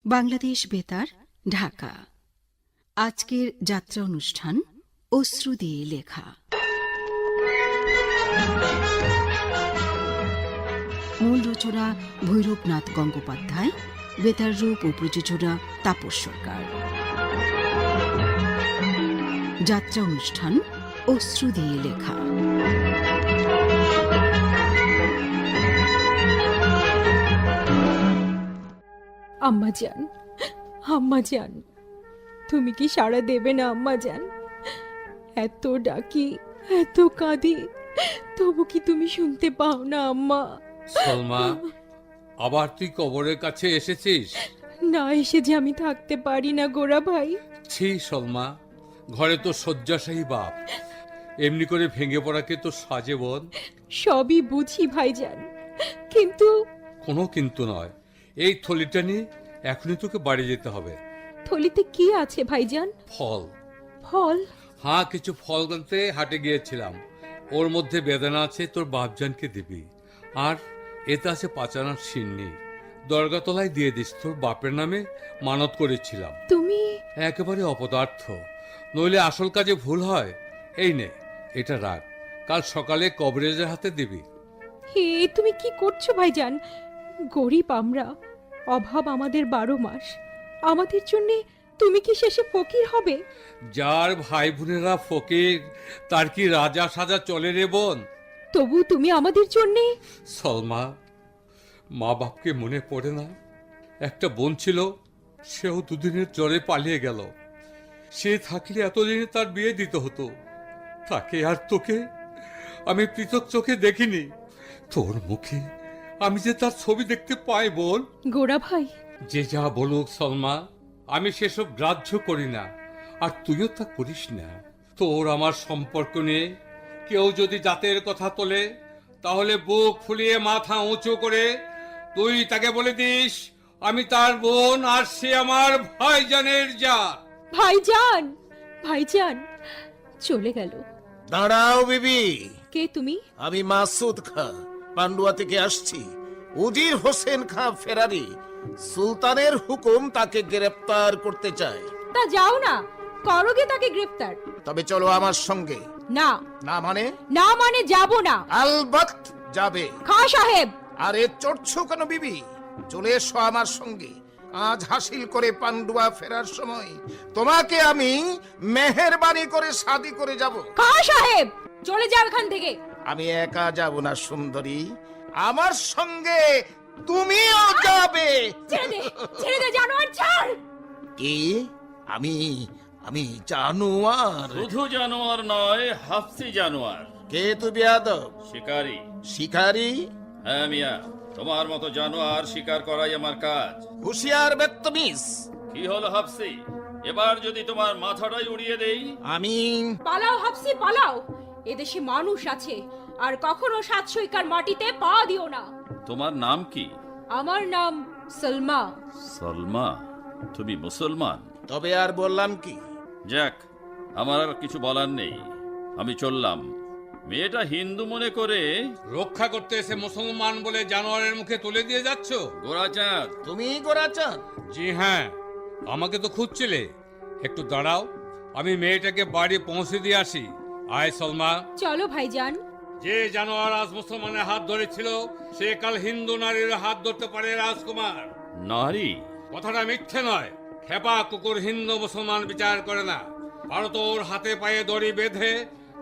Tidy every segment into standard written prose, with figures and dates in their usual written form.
বাংলাদেশ বেতার, ঢাকা। আজকের যাত্রা অনুষ্ঠান অশ্রু দিয়ে লেখা। মূল রচনা ভৈরবনাথ গঙ্গোপাধ্যায়, বেতার রূপ ও প্রযোজনা তাপস সরকার। যাত্রা অনুষ্ঠান অশ্রু দিয়ে লেখা। আম্মা জান, আম্মা জান, তুমি কি সাড়া দেবে না আম্মা জান? এত ডাকি, এত কাঁদি, তবু কি তুমি শুনতে পাও না আম্মা? সলমা, আবার তুই কবরের কাছে এসেছিস? না এসে যে আমি থাকতে পারি না গোরা ভাই। ছি সলমা, ঘরে তো শয্যাশায়ী বাপ, এমনি করে ভেঙে পড়াকে তো সাজে বোন। সবই বুঝি ভাইজান, কিন্তু কোনো কিন্তু নয়, এই থলিটা নিয়ে এখনই তোকে বাড়ি যেতে হবে। থলিতে কি আছে ভাইজান? ফল। ফল? হ্যাঁ, কিছু ফল আনতে হাটে গিয়েছিলাম। ওর মধ্যে বেদানা আছে, তোর বাপজানকে দিবি। আর এতে আছে 5 আনার সিন্নি, দরগাতলায় দিয়ে দিস, তোর বাপের নামে মানত করেছিলাম। তুমি একেবারে অপদার্থ, নইলে আসল কাজে ভুল হয়। এই নে, এটা রাখ, কাল সকালে কবরেজের হাতে দিবি। হে, তুমি কি করছো ভাইজান? গরিব আমরা, অভাব আমাদের 12 মাস। আমাদের জন্যে তুমি কি শেষে ফকির হবে? যার ভাই বোনেরা ফকির, তার কি রাজা সাজা চলে রে বোন? তবু তুমি আমাদের জন্যে। সলমা, মা বাপকে মনে পড়ে না? একটা বোন ছিল, সেও দুদিনের জ্বরে পালিয়ে গেল। সে থাকলে এতদিনে তার বিয়ে দিতে হতো। তাকে আর তোকে আমি পৃথক চোখে দেখিনি। তোর মুখে আমি যে তার ছবি দেখতে পাই বোন। গোরা ভাই, যে যা বলুক সলমা, আমি সেসব গ্রাহ্য করি না, আর তুইও তা করিস না। তোর আমার সম্পর্ক নিয়ে কেউ যদি জাতের কথা তোলে, তাহলে বুক ফুলিয়ে মাথা উঁচু করে তুই তাকে বলে দিস আমি তার বোন, আর সে আমার ভাইজানের জাত। ভাইজান, ভাইজান চলে গেল। দাঁড়াও বিবি। কে তুমি? আমি মাসুদ খা, পান্ডুয়া থেকে আসছি। উজির হোসেন খাঁ ফেরারি সুলতানের হুকুম তাকে গ্রেফতার করতে চায়। তা যাও না, করোগে তাকে গ্রেফতার। তবে চলো আমার সঙ্গে। না না মানে? না মানে যাব না। আলবত যাবে। খা সাহেব। আরে চড়ছো কেন বিবি? চলে এসো আমার সঙ্গে। আজ হাসিল করে পান্ডুয়া ফেরার সময় তোমাকে আমি মেহেরবানি করে শাদি করে যাব। খা সাহেব, চলে যাও এখান থেকে। আমি একা যাব না সুন্দরী, আমার সঙ্গে তুমিও যাবে। ছেড়ে দে, ছেড়ে দে জানোয়ার, ছাড়। কি? আমি আমি জানোয়ার? শুধু জানোয়ার নয়, হাফসি জানোয়ার। কে তুই বেয়াদব? শিকারী। শিকারী? হ্যাঁ মিয়া, তোমার মতো জানোয়ার শিকার করাই আমার কাজ। হুঁশিয়ার বেত্তমিজ। কি হলো হাফসি, এবার যদি তোমার মাথাটাই উড়িয়ে দেই? আমি পালাও হাফসি, পালাও। এদেশে মানুষ আছে, আর কখনো সাতশইকার মাটিতে পা দিও না। তোমার নাম কি? আমার নাম সলমা। সলমা? তুমি মুসলমান? তবে আর বললাম কি? যাক, আমার আর কিছু বলার নেই, আমি চললাম। মেয়েটা হিন্দু মনে করে রক্ষা করতে এসে মুসলমান বলে জানোয়ারের মুখে তুলে দিয়ে যাচ্ছ? গোরাচাঁদ। তুমি গোরাচাঁদ? জি হ্যাঁ, আমাকে তো খুঁজছিলে। একটু দাঁড়াও, আমি মেয়েটাকে বাড়ি পৌঁছে দিয়ে আসি। আয় সলমা। চলো ভাইজান। যে জানোয়ার আজ মুসলমানের হাত ধরেছিল, সে কাল হিন্দু নারীর হাত ধরতে পারে রাজকুমার। নারী? কথাটা মিথ্যে নয়। খেপা কুকুর হিন্দু মুসলমান বিচার করে না। পারো তো ওর হাতে পায়ে দড়ি বেঁধে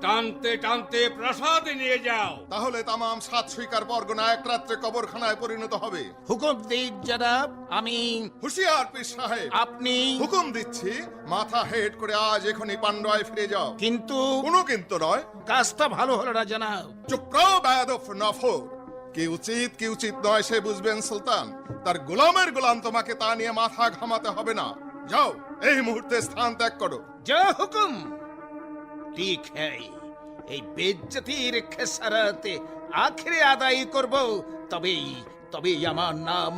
টানতে টানতে প্রাসাদে নিয়ে যাও। তাহলে তামাম সাতশিকার পরগনা এক রাত্রে কবরখানায় পরিণত হবে। হুকুম দিই জনাব। আমি হুঁশিয়ার পীর সাহেব, আপনি হুকুম দিচ্ছি, মাথা হেড করে আজ এখনই পান্ডুয়ায় ফিরে যাও। কিন্তু কোনো কিন্তু নয়। কাজটা ভালো হলো না জনাব। চুপ করো বেয়াদব নফর। কি উচিত কি উচিত নয় সে বুঝবেন সুলতান। তার গোলামের গোলাম তোমাকে তা নিয়ে মাথা ঘামাতে হবে না। যাও, এই মুহূর্তে স্থান ত্যাগ করো। যা হুকুম। ঠিক হ্যায়, এই বেজ্জতির খেসারাতে আখেরে আদায় করব, তবেই তবেই আমার নাম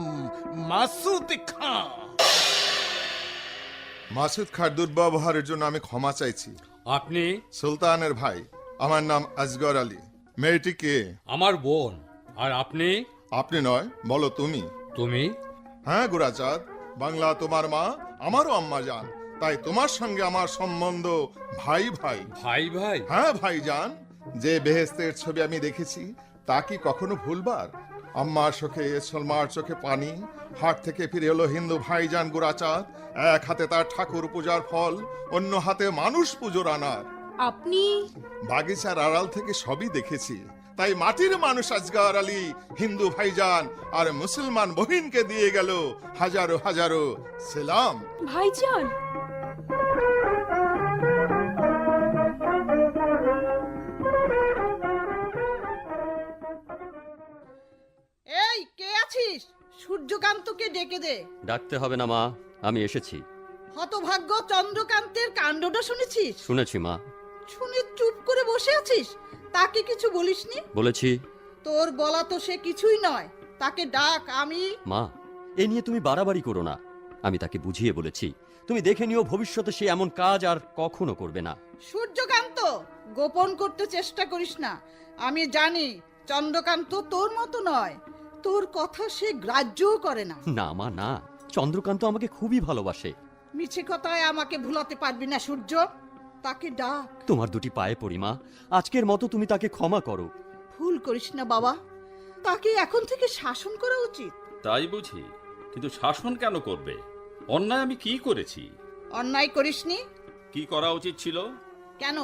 মাসুদ খাঁ। মাসুদ খাঁর দুর্ব্যবহারের জন্য আমি ক্ষমা চাইছি। আপনি? সুলতানের ভাই, আমার নাম আসগর আলী। মেয়েটি কে? আমার বোন। আর আপনি? আপনি নয়, বলো তুমি। তুমি? হ্যাঁ গোরাচাঁদ, বাংলা তোমার মা, আমারও আম্মা জান, তাই তোমার সঙ্গে আমার সম্বন্ধ ভাই ভাই। ভাই ভাই? হ্যাঁ ভাইজান, যে বেহেস্তের ছবি আমি দেখেছি তা কি কখনো ভুলবার? আম্মার চোখে সলমার চোখে পানি, হাট থেকে ফিরে এলো হিন্দু ভাইজান গোরাচাঁদ, এক হাতে তার ঠাকুর পূজার ফল, অন্য হাতে মানুষ পুজোর আনার। আপনি বাগিচার আড়াল থেকে সবই দেখেছি, তাই মাটির মানুষ আজগার আলী হিন্দু ভাইজান আর মুসলমান বহিনকে দিয়ে গেল হাজারো হাজারো সেলাম। ভাইজান, এই কে আছিস? সূর্যকান্তকে ডেকে দে। ডাকতে হবে না মা, আমি এসেছি। হতভাগ্য চন্দ্রকান্তের কাণ্ডটা শুনেছিস? শুনেছি মা। শুনে চুপ করে বসে আছিস, তাকে কিছু বলিসনি? বলেছি। তোর বলা তো সে কিছুই নয়, তাকে ডাক। আমি মা, এ নিয়ে তুমি বাড়াবাড়ি করো না। আমি তাকে বুঝিয়ে বলেছি, তুমি দেখে নিও ভবিষ্যতে সে এমন কাজ আর কখনো করবে না। সূর্যকান্ত, গোপন করতে চেষ্টা করিস না। আমি জানি চন্দ্রকান্ত তোর মতো নয়, তোর কথা সে গ্রাহ্যও করে না। না মা না, চন্দ্রকান্ত আমাকে খুবই ভালোবাসে। মিছে কথায় আমাকে ভুলাতে পারবি না সূর্য, তাকে ডাক। তোমার দুটি পায়ে পড়ি মা, আজকের মতো তুমি তাকে ক্ষমা করো। ভুল করিস না বাবা, তাকে এখন থেকে শাসন করা উচিত। তাই বুঝি? কিন্তু শাসন কেন করবে? অন্যায় আমি কি করেছি? অন্যায় করিসনি? কি করা উচিত ছিল? কেন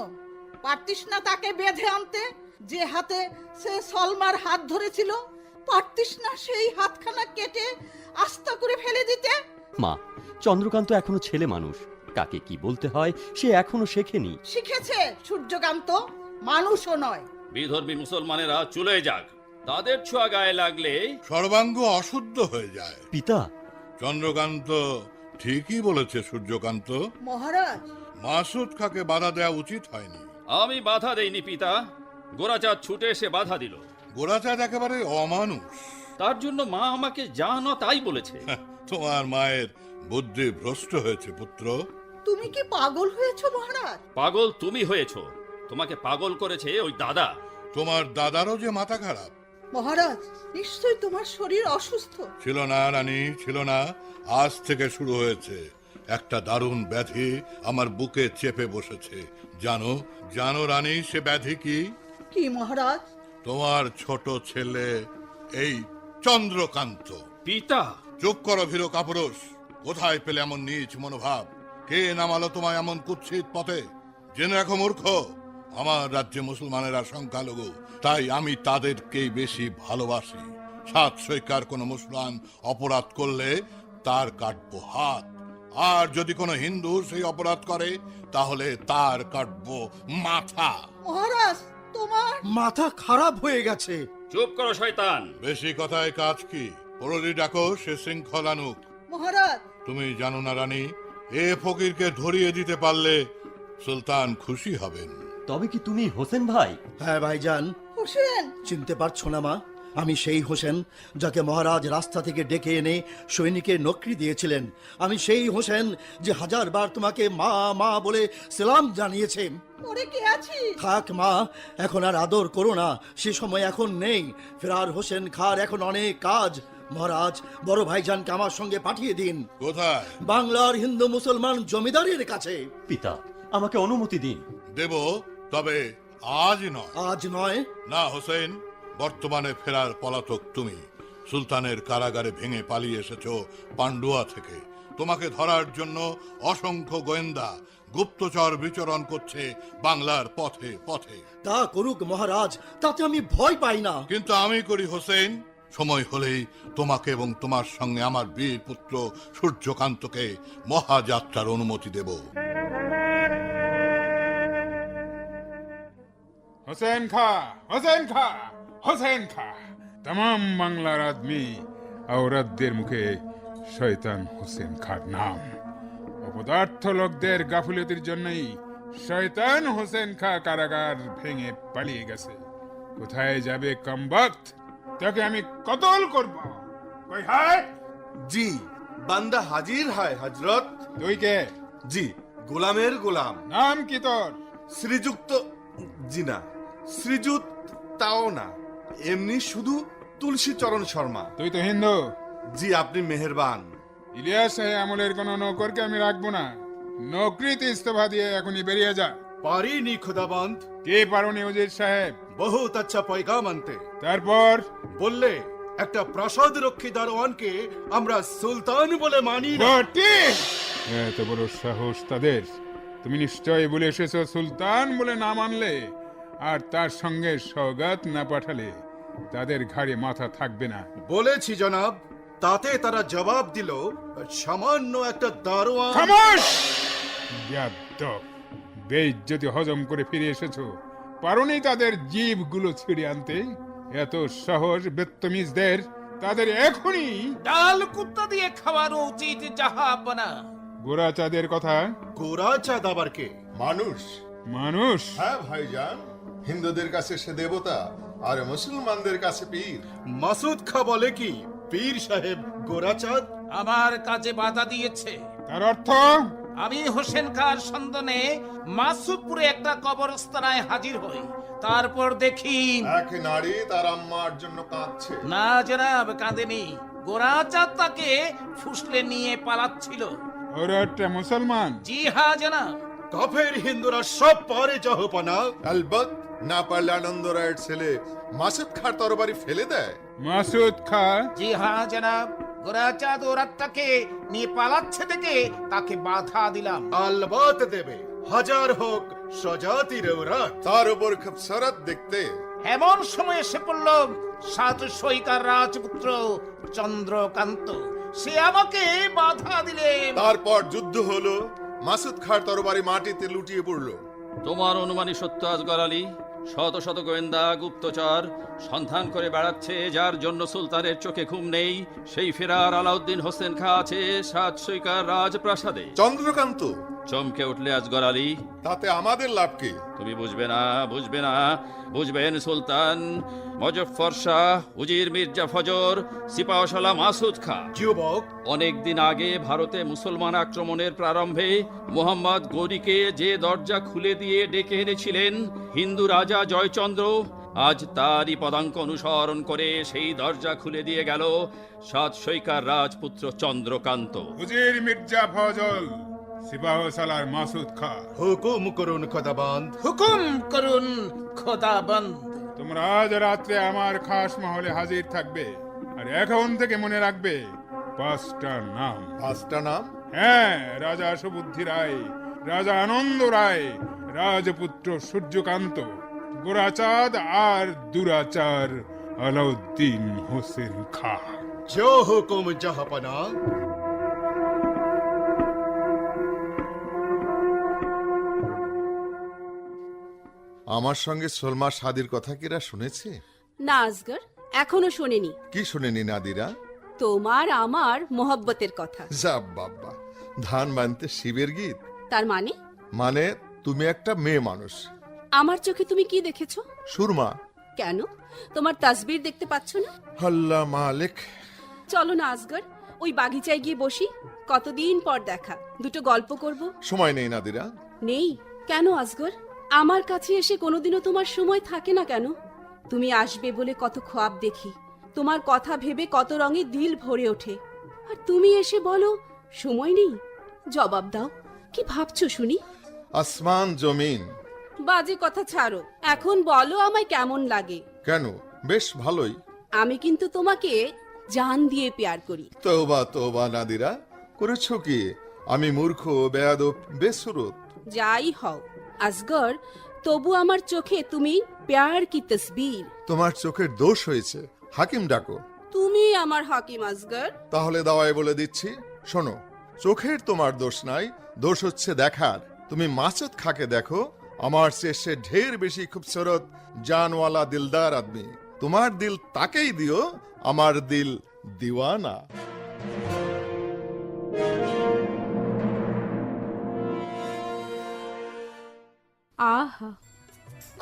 পারতিস না তাকে বেঁধে আনতে? যে হাতে সে সলমার হাত ধরেছিল, পারতিস না সেই হাতখানা কেটে আস্তা করে ফেলে দিতে? মা, চন্দ্রকান্ত এখনো ছেলে মানুষ, কাকে কি বলতে হয় সে এখনো শেখেনি। শিখেছে সূর্যকান্ত, মানুষও নয়। বিধর্মী মুসলমানেরা চলে যাক, তাদের ছোঁয়া গায়ে লাগলে সর্বাঙ্গ অশুদ্ধ হয়ে যায়। পিতা, চন্দ্রকান্ত ঠিকই বলেছে সূর্যকান্ত। মহারাজ, মাসুদ খাকে বাধা দেওয়া উচিত হয়নি। আমি বাধা দেইনি পিতা, গোরাচাঁদ ছুটে এসে বাধা দিল। গোরাচাঁদ একেবারে অমানুষ। তার জন্য মা আমাকে যা না তাই বলেছে। তোমার মায়ের বুদ্ধি ভ্রষ্ট হয়েছে পুত্র। তুমি কি পাগল হয়েছো মহারাজ? পাগল তুমি হয়েছো, তোমাকে পাগল করেছে ওই দাদা। তোমার দাদারও যে মাথা খারাপ। মহারাজ, নিশ্চয়ই তোমার শরীর অসুস্থ। ছিল না রানী, ছিল না। আজ থেকে শুরু হয়েছে। একটা দারুণ ব্যাধি আমার বুকে চেপে বসেছে। জানো জানো রানী, সে ব্যাধি কি? কি মহারাজ? তোমার ছোট ছেলে এই চন্দ্রকান্ত। পিতা! চুপ করো ভীরু কাপুরুষ। কোথায় পেলে এমন নীচ মনোভাব? কে নামালো তোমায় এমন কুৎসিত পথে? জেনে রাখো মূর্খ, আমার রাজ্যে মুসলমানেরা সংখ্যালঘু, তাই আমি তাদেরকেই বেশি ভালোবাসি। সাত সৈকার কোনো মুসলমান অপরাধ করলে তার কাটবো হাত, আর যদি কোনো হিন্দু সেই অপরাধ করে তাহলে তার কাটবো মাথা। মহারাজ, তোমার মাথা খারাপ হয়ে গেছে। চুপ করো শয়তান! বেশি কথায় কাজ কি? পরলি ডাকো, সে শৃঙ্খল আনুক। মহারাজ, তুমি জানো না রানী, এ ফকিরকে ধরিয়ে দিতে পারলে সুলতান খুশি হবেন। তবে কি তুমি হোসেন ভাই? হ্যাঁ ভাইজান। হোসেন! চিনতে পারছো না মা? আমি সেই হোসেন যাকে মহারাজ রাস্তা থেকে ডেকে এনে সৈনিকের নকরি দিয়েছিলেন। আমি সেই হোসেন যে হাজারবার তোমাকে মা মা বলে সালাম জানিয়েছে। ওরে কে আছিস? থাক মা, এখন আর আদর করো না, সে সময় এখন নেই। ফেরার হোসেন খার এখন অনেক কাজ। মহারাজ, বড় ভাইজানকে আমার সঙ্গে পাঠিয়ে দিন। কোথায়? বাংলার হিন্দু মুসলমান জমিদারের কাছে। পিতা, আমাকে অনুমতি দিন। দেব, তবে আজ নয়। আজ নয়? না হোসেন, বর্তমানে ফেরার পলাতক তুমি। সুলতানের কারাগারে ভেঙে পালিয়ে এসেছো পান্ডুয়া থেকে। তোমাকে ধরার জন্য অসংখ্য গোয়েন্দা গুপ্তচর বিচরণ করছে বাংলার পথে পথে। তা করুক মহারাজ, তাতে আমি ভয় পাই না। কিন্তু আমি করি হোসেন। সময় হলেই তোমাকে এবং তোমার সঙ্গে আমার বীর পুত্র সূর্যকান্তকে মহাযাত্রার অনুমতি দেব। हुसैन खा, हुसैन खा, हुसैन खा। तमाम বাংলার আদমি ঔরতদের মুখে শয়তান হোসেন খার নাম। অপদার্থ লোকদের গাফিলতির জন্যই শয়তান হোসেন খা কারাগার ভেঙে পালিয়ে গেছে। কোথায় যাবে কমবক্ত? তাকে আমি কতল করব। কই হায়? জি, বান্দা হাজির হয় হযরত। তুই কে? জি, গোলামের গোলাম। নাম কি তোর? শ্রীযুক্ত। জি না, শ্রীযুত তাও না, এমনি শুধু তুলসী চরণ শর্মা। তুই তো হিন্দু। জি, আপনি মেহেরবান। ইলিয়াস শাহ আমলের কোন নৌকরকে আমি রাখবো না। নৌকরিতে ইস্তফা দিয়ে এখনই বেরিয়ে যা। পারিনি খুদাবন্দ। কে পারোনি উজির সাহেব? বহুত আচ্ছা পয়গাম আনতে। তারপর বললে একটা প্রাসাদ রক্ষী দারোয়ানকে আমরা সুলতান বলে মানি না। বটে! এত বড় সাহস তাদের! তুমি নিশ্চয় বলে এসেছো সুলতান বলে না মানলে আর তার সঙ্গে সওগাত না পাঠালে তাদের ঘাড়ে মাথা থাকবে না। বলেছি জনাব, তাতে তারা জবাব দিল সামান্য একটা দারোয়ান। খামোশ! বেয়াদব! বেইজ্জতি হজম করে ফিরে এসেছো, পারোনি তাদের জিভগুলো ছিঁড়ে আনতে? এত সহজ বেত্তমিজদের তাদের এখনই ডাল কুত্তা দিয়ে খাওয়ানো উচিত জাহাপনা। গোরা চাঁদের কথা। গোরা চাঁদ আবার কে? মানুষ। মানুষ? হ্যাঁ ভাইজান, হিন্দুদের কাছে সে দেবতা আর মুসলমানদের কাছে পীর। মাসুদ খা বলে কি পীর সাহেব গোরা চাঁদ আমার কাজে বাধা দিয়েছে। তার অর্থ? আমি হোসেন খার সন্ধানে মাসুদপুরে একটা কবরস্থানায় হাজির হই। তারপর দেখি এক নারী তার আম্মার জন্য কাঁদছে। না জনাব, কাঁদেনি। গোরাচাঁদ তাকে ফুসলে নিয়ে পালাচ্ছিল। ওরা একটা মুসলমান? জি হ্যাঁ জনাব। কাফের হিন্দুরা সব পারে জাহাপনা। আলবত না পারলে আনন্দ রায়ের ছেলে মাসুদ খার তরবারি ফেলে দেয়। মাসুদ খা? জি হ্যাঁ জনাব। গোরাচাঁদ ও রাতটাকে নিয়ে পালাচ্ছে দেখে তাকে বাধা দিলাম। আলবাত দেবে, হাজার হোক সজাতির রাত। তার উপর খুব সরত দেখতে। এমন সময় এসে পড়ল সাত সৈকার রাজপুত্র চন্দ্রকান্ত। সে আমাকে বাধা দিলেন। তারপর যুদ্ধ হলো, মাসুদ খার তরবারি মাটিতে লুটিয়ে পড়লো। তোমার অনুমানই সত্য আজগর আলী। শত শত গোয়েন্দা গুপ্তচর সন্ধান করে বেড়াচ্ছে, যার জন্য সুলতানের চোখে ঘুম নেই। সেই ফেরার আলাউদ্দিন হোসেন খা আছে সাত সৈকার রাজপ্রাসাদে। চন্দ্রকান্ত চমকে উঠলে আজগর আলী। তাতে আমাদের লাভ কি? তুমি বুঝবে না, বুঝবে না। বুঝবেন সুলতান মজফর শাহ, উজির মির্জা ফজর, সিপাহসালা মাসুদ খা। যুবক, অনেকদিন আগে ভারতে মুসলমান আক্রমণের প্রারম্ভে মোহাম্মদ গৌরীকে যে দরজা খুলে দিয়ে ডেকে এনেছিলেন হিন্দু রাজা জয়চন্দ্র, আজ তারই পদাঙ্ক অনুসরণ করে সেই দরজা খুলে দিয়ে গেল সাত সৈকার রাজপুত্র চন্দ্রকান্ত। উজির মির্জা ফজল, সিপাহসালার মাসুদ খা। হুকুম করুন খোদাবন্দ। হুকুম করুন খোদাবন্দ। তোমরা আজ রাত্রে আমার খাস মহলে হাজির থাকবে, আর এখন থেকে মনে রাখবে 5টা নাম। 5টা নাম? হ্যাঁ, রাজা সুবুদ্ধি রায়, রাজা আনন্দ রায়, রাজপুত্র সূর্যকান্ত, গোরাচাঁদ আর দুরাচার আলাউদ্দিন হোসেন খা। জো হুকুম জাহাপনা। আমার সঙ্গে সলমা শাদির কথা কিরা শুনেছে? না আসগর, এখনো শোনেনি। কি শুনেনি নাদিরা? তোমার আমার মোহব্বতের কথা। যা বাবা, ধান বানতে শিবের গীত। তার মানে? মানে তুমি একটা মেয়ে মানুষ। আমার চোখে তুমি কি দেখেছো? সুরমা। কেন, তোমার তাসবির দেখতে পাচ্ছ না? আল্লাহ মালিক। চলো না আসগর, ওই বাগিচায় গিয়ে বসি। কতদিন পর দেখা, দুটো গল্প করব। সময় নেই নাদিরা। নেই? কেন আসগর? আমার কাছে এসে কোনোদিনও তোমার সময় থাকে না কেন? তুমি আসবে বলে কত খোয়াব দেখি, তোমার কথা ভেবে কত রঙে দিল ভরে ওঠে, আর তুমি এসে বলো সময় নেই। জবাব দাও, কি ভাবছো শুনি? আসমান জমিন। বাজে কথা ছাড়ো, এখন বলো আমায় কেমন লাগে। কেন, বেশ ভালোই। আমি কিন্তু তোমাকে জান দিয়ে প্যার করি। তওবা তওবা নাদিরা, করেছো কি? আমি মূর্খ, বেয়াদব, বেসুরত। যাই হও আসগর, তবু আমার চোখে তুমি প্যার কি তসবির। তোমার চোখের দোষ হয়েছে, হাকিম ডাকো। তুমি আমার হাকিম আসগর। তাহলে দাওয়ায় বলে দিচ্ছি, শোনো, চোখের তোমার দোষ নাই, দোষ হচ্ছে দেখার। তুমি মাসুদ খাকে দেখো, আমার চেয়ে সে ঢের বেশি খুবসুরত, জানওয়ালা, দিলদার আদমি। তোমার দিল তাকেই দিও, আমার দিল দিওয়ানা। আহা,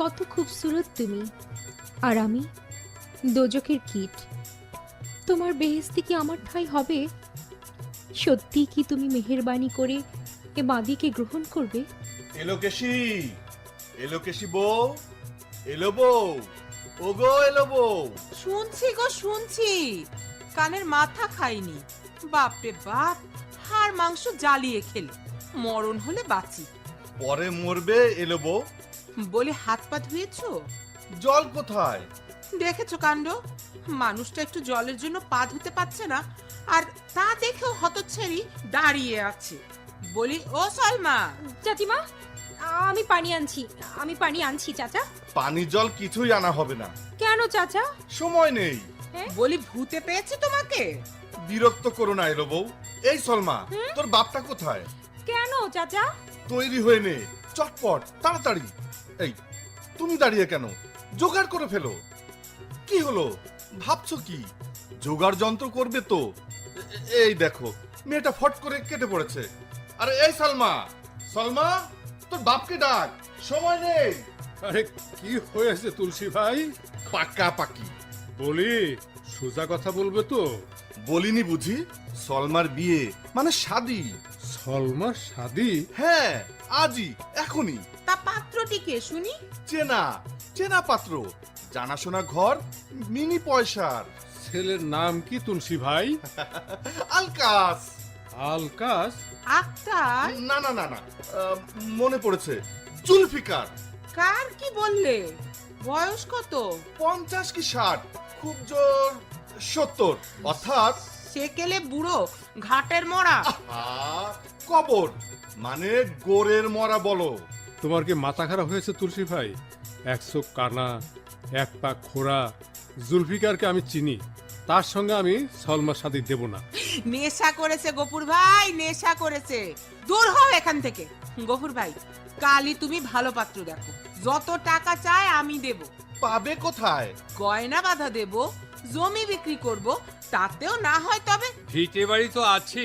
কত খুবসুরত তুমি, আর আমি দোজখের কীট। তোমার বেহেস্তি কি আমার ঠাঁই হবে? সত্যি কি তুমি মেহেরবানি করে এ বাদীকে গ্রহণ করবে? এলোকেশি, এলোকেশি বউ, এলো বউ, ওগো এলো বউ। শুনছি গো শুনছি, কানের মাথা খাইনি। বাপরে বাপ, হাড় মাংস জ্বালিয়ে খেলে, মরণ হলে বাঁচি পরে মরবে এলো বউ। বলে হাত পা ধুয়েছো? জল কোথায়? দেখেছো কাণ্ড, মানুষটা একটু জলের জন্য পা ধুতে পারছে না, আর তা দেখেও হতচ্ছাড়ি দাঁড়িয়ে আছে। বলি, ও সলমা। চাচিমা, আমি পানি আনছি চাচা। পানি জল কিছুই আনা হবে না। কেন চাচা? সময় নেই। বলি, ভূতে পেয়েছে তোমাকে? বিরক্ত করো না এলো বউ। এই সলমা, তোর বাপটা কোথায়? কেন চাচা? তৈরি হয়ে নে, চটপট তাড়াতাড়ি। এই, তুমি দাঁড়িয়ে কেন? জোগাড় করে ফেলো। কি হলো, ভাবছো কি জোগাড় যন্ত্র করবে তো? এই দেখো, মেয়েটা ফট করে কেটে পড়েছে। আরে এই সালমা, সলমা, তোর বাপকে ডাক, সময় নেই। আরে কি হয়েছে তুলসী ভাই? পাকা পাকি বলি, সোজা কথা বলবে তো? বলিনি বুঝি? সলমার বিয়ে মানে শাদি। সলমার শাদি? হ্যাঁ, আজই, এখনই। তা পাত্রটিকে শুনি। চেনা চেনা পাত্র, জানাশোনা ঘর, মিনি পয়সার। ছেলের নাম কি তুলসী ভাই? আলকাস। আলকাস? আক্তার? না না না না, মনে পড়েছে, জুলফিকার। কার কি বললে? বয়স কত? 50 কি 60, খুব জোর 70, অর্থাৎ সেকেলে বুড়ো, ঘাটের মরা। কবর মানে গোরের মরা বলো। তোমার কি মাথা খারাপ হয়েছে তুলসী ভাই? এক চোখ কানা, এক পা খোড়া জুলফিকারকে আমি চিনি, তার সঙ্গে আমি সলমার শাদি দেব না। নেশা করেছে গফুর ভাই, নেশা করেছে। দূর হও এখান থেকে। গফুর ভাই, কালই তুমি ভালো পাত্র দেখো, যত টাকা চায় আমি দেব। পাবে কোথায়? গয়না বাঁধা দেব, জমি বিক্রি করব, তাতেও না হয় তবে। ভিটে বাড়ি তো আছে।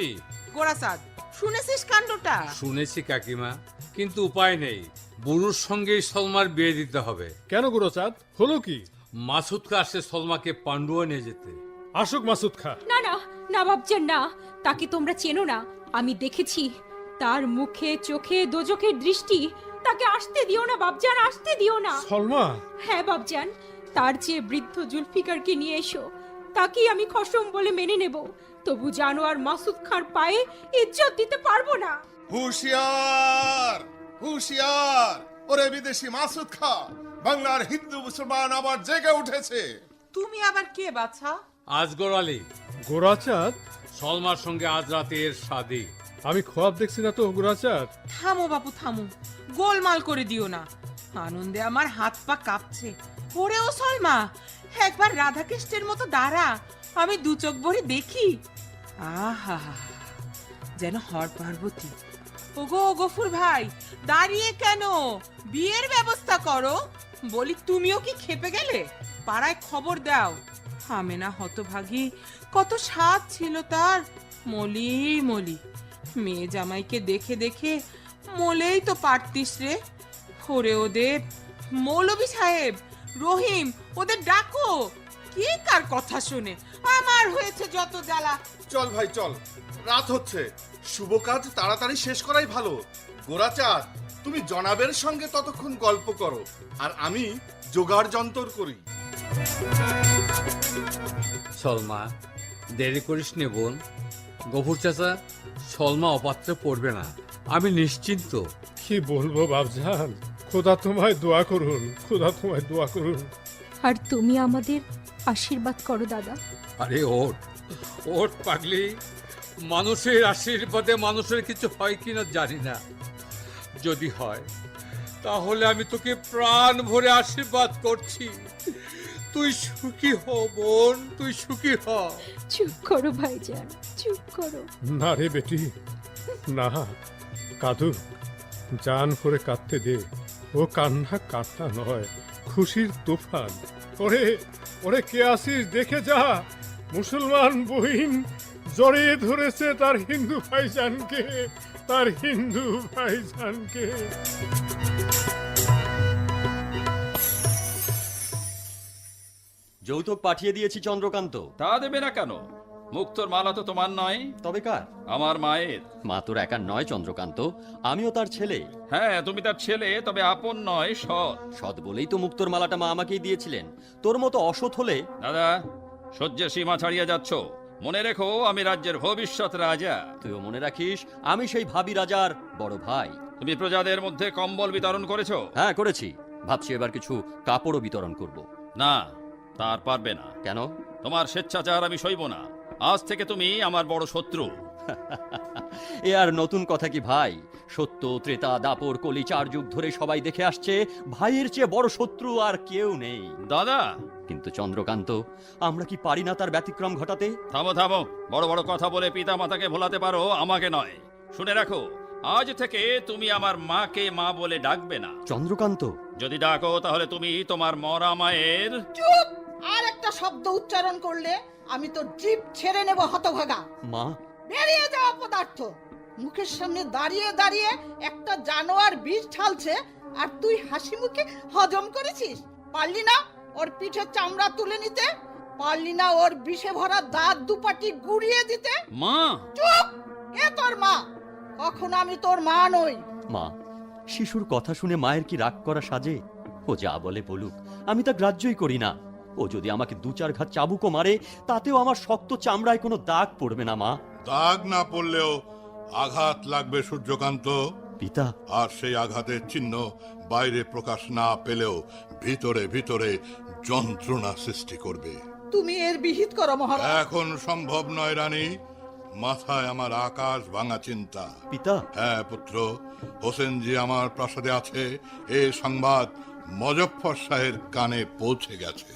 গোরাসাদ, শুনেছিস কাণ্ডটা? শুনেছি কাকিমা, কিন্তু উপায় নেই, বুড়োর সঙ্গেই সলমার বিয়ে দিতে হবে। কেন গুরুচাঁদ, হলো কি? মাসুদ খা আসছে সলমাকে পান্ডুয়া নিয়ে যেতে। আসুক মাসুদ খা। না না না বাবজান, না, তাকে তোমরা চেনো না। আমি দেখেছি তার মুখে চোখে দোজখের দৃষ্টি। তাকে আসতে দিও না বাবজান, আসতে দিও না। সলমা? হ্যাঁ বাবজান, তার চেয়ে বৃদ্ধ জুলফিকারকে নিয়ে এসো, তাকেই আমি খসম বলে মেনে নেব। তবু জানো, আর মাসুদ খাঁর পায়ে ইজ্জত দিতে পারবো না। হুঁশিয়ার হুঁশিয়ার, ওরে বিদেশি মাসুদ খা, বাংলার হিন্দু মুসলমান আবার জেগে উঠেছে। তুমি আবার কে বাছা? আজগর আলী। গোরাচাঁদ? সলমার সঙ্গে আজ রাতের শাদি। আমি খোয়াব দেখছি না তো গোরাচাঁদ। থামো বাপু, থামো, গোলমাল করে দিও না। আনন্দে আমার হাত পা কাঁপছে। ওরে ও সলমা, একবার রাধাকৃষ্ণের মতো দাঁড়া, আমি দু চোখ ভরে দেখি। আহা, যেন হর পার্বতী। ওগো গফুর ভাই, দাঁড়িয়ে কেন? বিয়ের ব্যবস্থা করো। বলি, তুমিও কি খেপে গেলে? পাড়ায় খবর দাও। আমেনা হতভাগী, কত স্বাদ ছিল তার। মলি মলি, মেয়ে জামাইকে দেখে দেখে মলেই তো পারতিস রে। ওরে ওদের মৌলভী সাহেব, রহিম, ওদের ডাকো। কে কার কথা শুনে? আমার হয়েছে যত জ্বালা। চল ভাই চল, রাত হচ্ছে, শুভ কাজ তাড়াতাড়ি শেষ করাই ভালো। গোরাচাঁদ, তুমি জনাবের সঙ্গে ততক্ষণ গল্প করো, আর আমি জোগাড় যন্তর করি। সলমা, দেরি করিস নে বোন। গফুর চাচা, সলমা অপাত্রে পড়বে না, আমি নিশ্চিন্ত। কি বলবো বাবজান, খোদা তোমায় দোয়া করুন, খোদা তোমায় দোয়া করুন। আর তুমি আমাদের আশীর্বাদ করো দাদা। আরে ওঠ ওঠ পাগলি, মানুষের আশীর্বাদে মানুষের কিছু হয় কিনা জানি না, যদি হয় তাহলে আমি তোকে প্রাণ ভরে আশীর্বাদ করছি। তুই সুখী হ বোন, তুই সুখী হ। চুপ করো ভাইজান, চুপ করো। না রে বেটি, না, কাঁদুক, জান করে কাঁদতে দে। ও কান্না কান্না নয়, খুশির তুফান। ওরে ওরে, কে আসিস দেখে যা, মুসলমান বহিন জড়িয়ে ধরেছে তার হিন্দু ভাইজানকে, তার হিন্দু ভাইজানকে। যৌতুক পাঠিয়ে দিয়েছি চন্দ্রকান্ত। তা দেবে না কেন? মুক্তোর মালা তো তোমার নয়। তবে কার? আমার মায়ের। মা তোর একার নয় চন্দ্রকান্ত, আমিও তার ছেলে। হ্যাঁ, তুমি তার ছেলে, তবে আপন নয়, সৎ। সৎ বলেই তো মুক্তোর মালাটা মা আমাকেই দিয়েছিলেন। তোর মতো অসৎ হলে। দাদা, সহ্যের সীমা ছাড়িয়ে যাচ্ছ। মনে রেখো আমি রাজ্যের ভবিষ্যৎ রাজা। তুইও মনে রাখিস আমি সেই ভাবি রাজার বড় ভাই। তুমি প্রজাদের মধ্যে কম্বল বিতরণ করেছো? হ্যাঁ করেছি, ভাবছি এবার কিছু কাপড়ও বিতরণ করব। না, তার পারবে না। কেন? তোমার স্বেচ্ছাচার আমি সইব না। আজ থেকে তুমি আমার বড় শত্রু। এ আর নতুন কথা কি ভাই? সত্য, ত্রেতা, দাপর, কলি 4 যুগ ধরে সবাই দেখে আসছে ভাইয়ের চেয়ে বড় শত্রু আর কেউ নেই। দাদা, কিন্তু চন্দ্রকান্ত, আমরা কি পারি না তার ব্যতিক্রম ঘটাতে? থামো থামো, বড় বড় কথা বলে পিতা মাতাকে ভোলাতে পারো, আমাকে নয়। শুনে রাখো, আজ থেকে তুমি আমার মাকে মা বলে ডাকবে না। চন্দ্রকান্ত, যদি ডাকো তাহলে তুমি তোমার মরা মায়ের। চুপ! আর একটা শব্দ উচ্চারণ করলে আমি তোর জিভ ছেড়ে নেব, হতভাগা। মা। বেরিয়ে যাওয়া পদার্থ! মুখের সামনে দাঁড়িয়ে দাঁড়িয়ে একটা জানোয়ার বিষ ঢালছে, আর তুই হাসি মুখে হজম করেছিস? পারলি না ওর পিঠের চামড়া তুলে নিতে? পারলি না ওর বিষে ভরা দাঁত দুপাটি গুড়িয়ে দিতে? মা! চুপ! কে তোর মা? কখনো আমি তোর মা নই। মা, শিশুর কথা শুনে মায়ের কি রাগ করা সাজে? ও যা বলে বলুক, আমি তা গ্রাহ্যই করি না। ও যদি আমাকে 2-4 ঘাত চাবুকও মারে, তাতেও আমার শক্ত চামড়ায় কোনো দাগ পড়বে না মা। দাগ না পড়লেও আঘাত লাগবে সূর্যকান্ত। পিতা। আর সেই আঘাতের চিহ্ন বাইরে প্রকাশ না পেলেও ভিতরে ভিতরে যন্ত্রণা সৃষ্টি করবে। তুমি এর বিহিত করো মহারাজ। এখন সম্ভব নয় রানী, মাথায় আমার আকাশ ভাঙা চিন্তা। পিতা। হ্যাঁ পুত্র, হোসেন জি আমার প্রাসাদে আছে, এই সংবাদ মজফফর শাহের কানে পৌঁছে গেছে।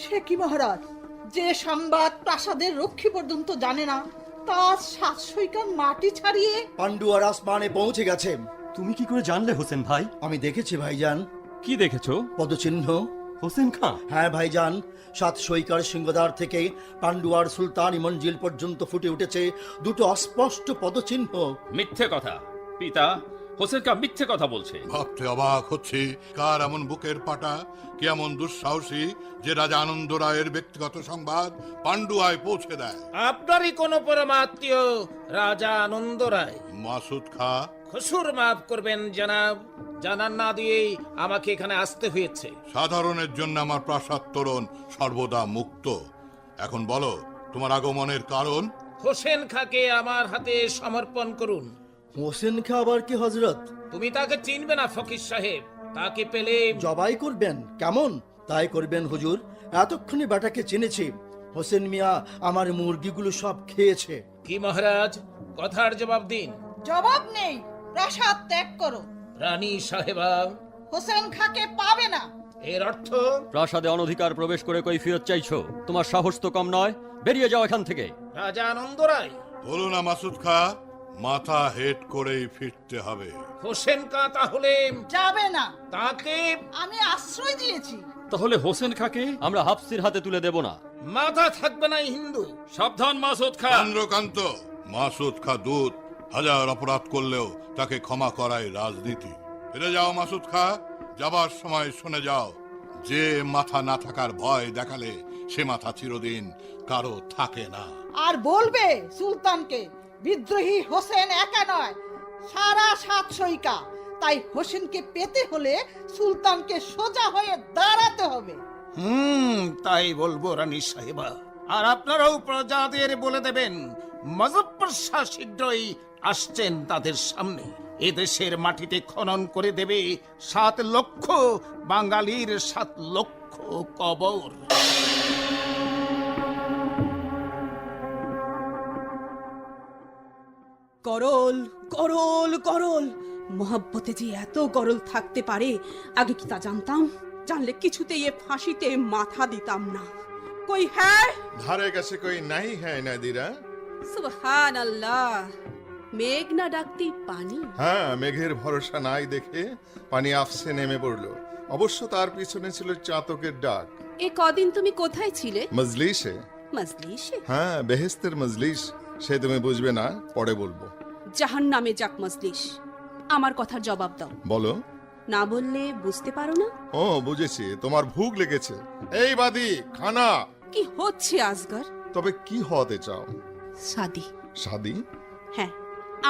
সে কি মহারাজ, যে সংবাদ প্রাসাদের রক্ষী পর্যন্ত জানে না, তার 7 সৈকত মাটি ছাড়িয়ে পান্ডুয়ার আসমানে পৌঁছে গেছে। তুমি কি করে জানলে হোসেন ভাই? আমি দেখেছি ভাইজান। কি দেখেছো? পদচিহ্ন। হোসেন খাঁ? হ্যাঁ ভাইজান, 7 সৈকার সিংহদ্বার থেকে পান্ডুয়ার সুলতানি মঞ্জিল পর্যন্ত ফুটে উঠেছে 2টো অস্পষ্ট পদচিহ্ন। মিথ্যে কথা পিতা, হোসেন কা মিথ্যে কথা বলছে। ভাবতে অবাক হচ্ছে, কার এমন বুকের পাটা, কি এমন দুঃসাহসী যে রাজা আনন্দ রায়ের ব্যক্তিগত সংবাদ পান্ডুয়ায় পৌঁছে দেয়। আপনারই কোন পরমাত্মীয় রাজা আনন্দ রায়। মাসুদ খা। কসুর মাফ করবেন জনাব, জানান না দিয়েই আমাকে এখানে আসতে হয়েছে। সাধারণের জন্য আমার প্রাসাদ তোরণ সর্বদা মুক্ত। এখন বলো তোমার আগমনের কারণ। হোসেন খাকে আমার হাতে সমর্পণ করুন। হোসেন খা আবার কি হযরত? তুমি তাকে চিনবে না ফকির সাহেব, তাকে পেলে জবাই করবেন। কেমন? তাই করবেন হুজুর। এতক্ষণে বেটাকে চিনেছি। হোসেন মিয়া আমার মুরগিগুলো সব খেয়েছে। কি মহারাজ, কথার জবাব দিন। জবাব নেই, প্রাসাদ ত্যাগ করো। রানী সাহেবা, হোসেন খাকে পাবে না। এর অর্থ? প্রাসাদে অনধিকার প্রবেশ করে কৈফিয়ত চাইছো? তোমার সাহস তো কম নয়, বেরিয়ে যাও এখান থেকে। রাজা আনন্দ রায়। বলো না মাসুদ খা, মাথা হেট করেই ফিরতে হবে। হোসেন কা তাহলে যাবে না। তাকে আমি আশ্রয় দিয়েছি। তাহলে হোসেন খাকে আমরা হাফসির হাতে তুলে দেব না। মাথা থাকবে না হিন্দু। সাবধান মাসুদ খা। চন্দ্রকান্ত, মাসুদ খা দূত, হাজার অপরাধ করলেও তাকে ক্ষমা করাই রাজনীতি। ফিরে যাও মাসুদ খা, যাবার সময় শুনে যাও, যে মাথা না থাকার ভয় দেখালে সে মাথা চিরদিন কারো থাকে না। আর বলবে সুলতানকে বিদ্রোহী হোসেন একা নয়, সারা 7 সৈকা। তাই হোসেনকে পেতে হলে সুলতানকে সোজা হয়ে দাঁড়াতে হবে। তাই বলবো রানী সাহেবা। আর আপনারাও প্রজাদের বলে দেবেন মজফফর শাহ শীঘ্রই আসছেন তাদের সামনে। এদেশের মাটিতে খনন করে দেবে 7 লক্ষ বাঙালির 7 লক্ষ কবর। গরল গরল গরল, মহব্বতে যে এত গরল থাকতে পারে আগে কি তা জানতাম? জানলে কিছুতেই এ ফাঁসিতে মাথা দিতাম না। কই হ্যাঁ ধারে কাছে কই নাই হ্যাঁ নাদিরা। সুবহানাল্লাহ, মেঘ না ডাকতি পানি। হ্যাঁ, মেঘের ভরসা নাই দেখে পানি আফসে নেমে পড়লো। অবশ্য তার পিছনে ছিল চাতকের ডাক। এ কদিন তুমি কোথায় ছিলে? মজলিসে। মজলিসে? হ্যাঁ, বেহেস্তের মজলিস। সে তুমি বুঝবে না, পরে বলবো। জাহান্নামে যাক মজলিস। আমার কথার জবাব দাও। বলো। না বললে বুঝতে পারো না? ও বুঝেছি, তোমার ভুক লেগেছে। এই বাদি, খানা। কি হচ্ছে আসগর? তবে কি হতে চাও? শাদি। শাদি? হ্যাঁ,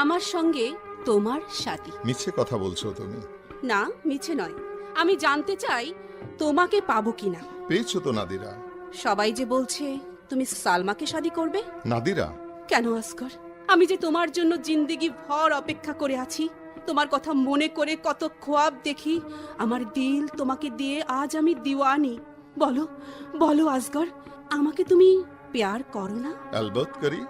আমার সঙ্গে তোমার শাদি। মিছে কথা বলছো তুমি। না, মিছে নয়। আমি জানতে চাই তোমাকে পাবো কিনা। পেয়েছো তো নাদিরা। সবাই যে বলছে তুমি সালমাকে শাদি করবে? নাদিরা, কেন আসগর? আমি যে তোমার জন্য জিন্দেগি ভর অপেক্ষা করে আছি, তোমার কথা মনে করে কত খোয়াব দেখি। আমার দিল তোমাকে দিয়ে আজ আমি দিওয়ানি। বলো বলো আসগর, আমাকে তুমি প্যার করো না? আলবত করি।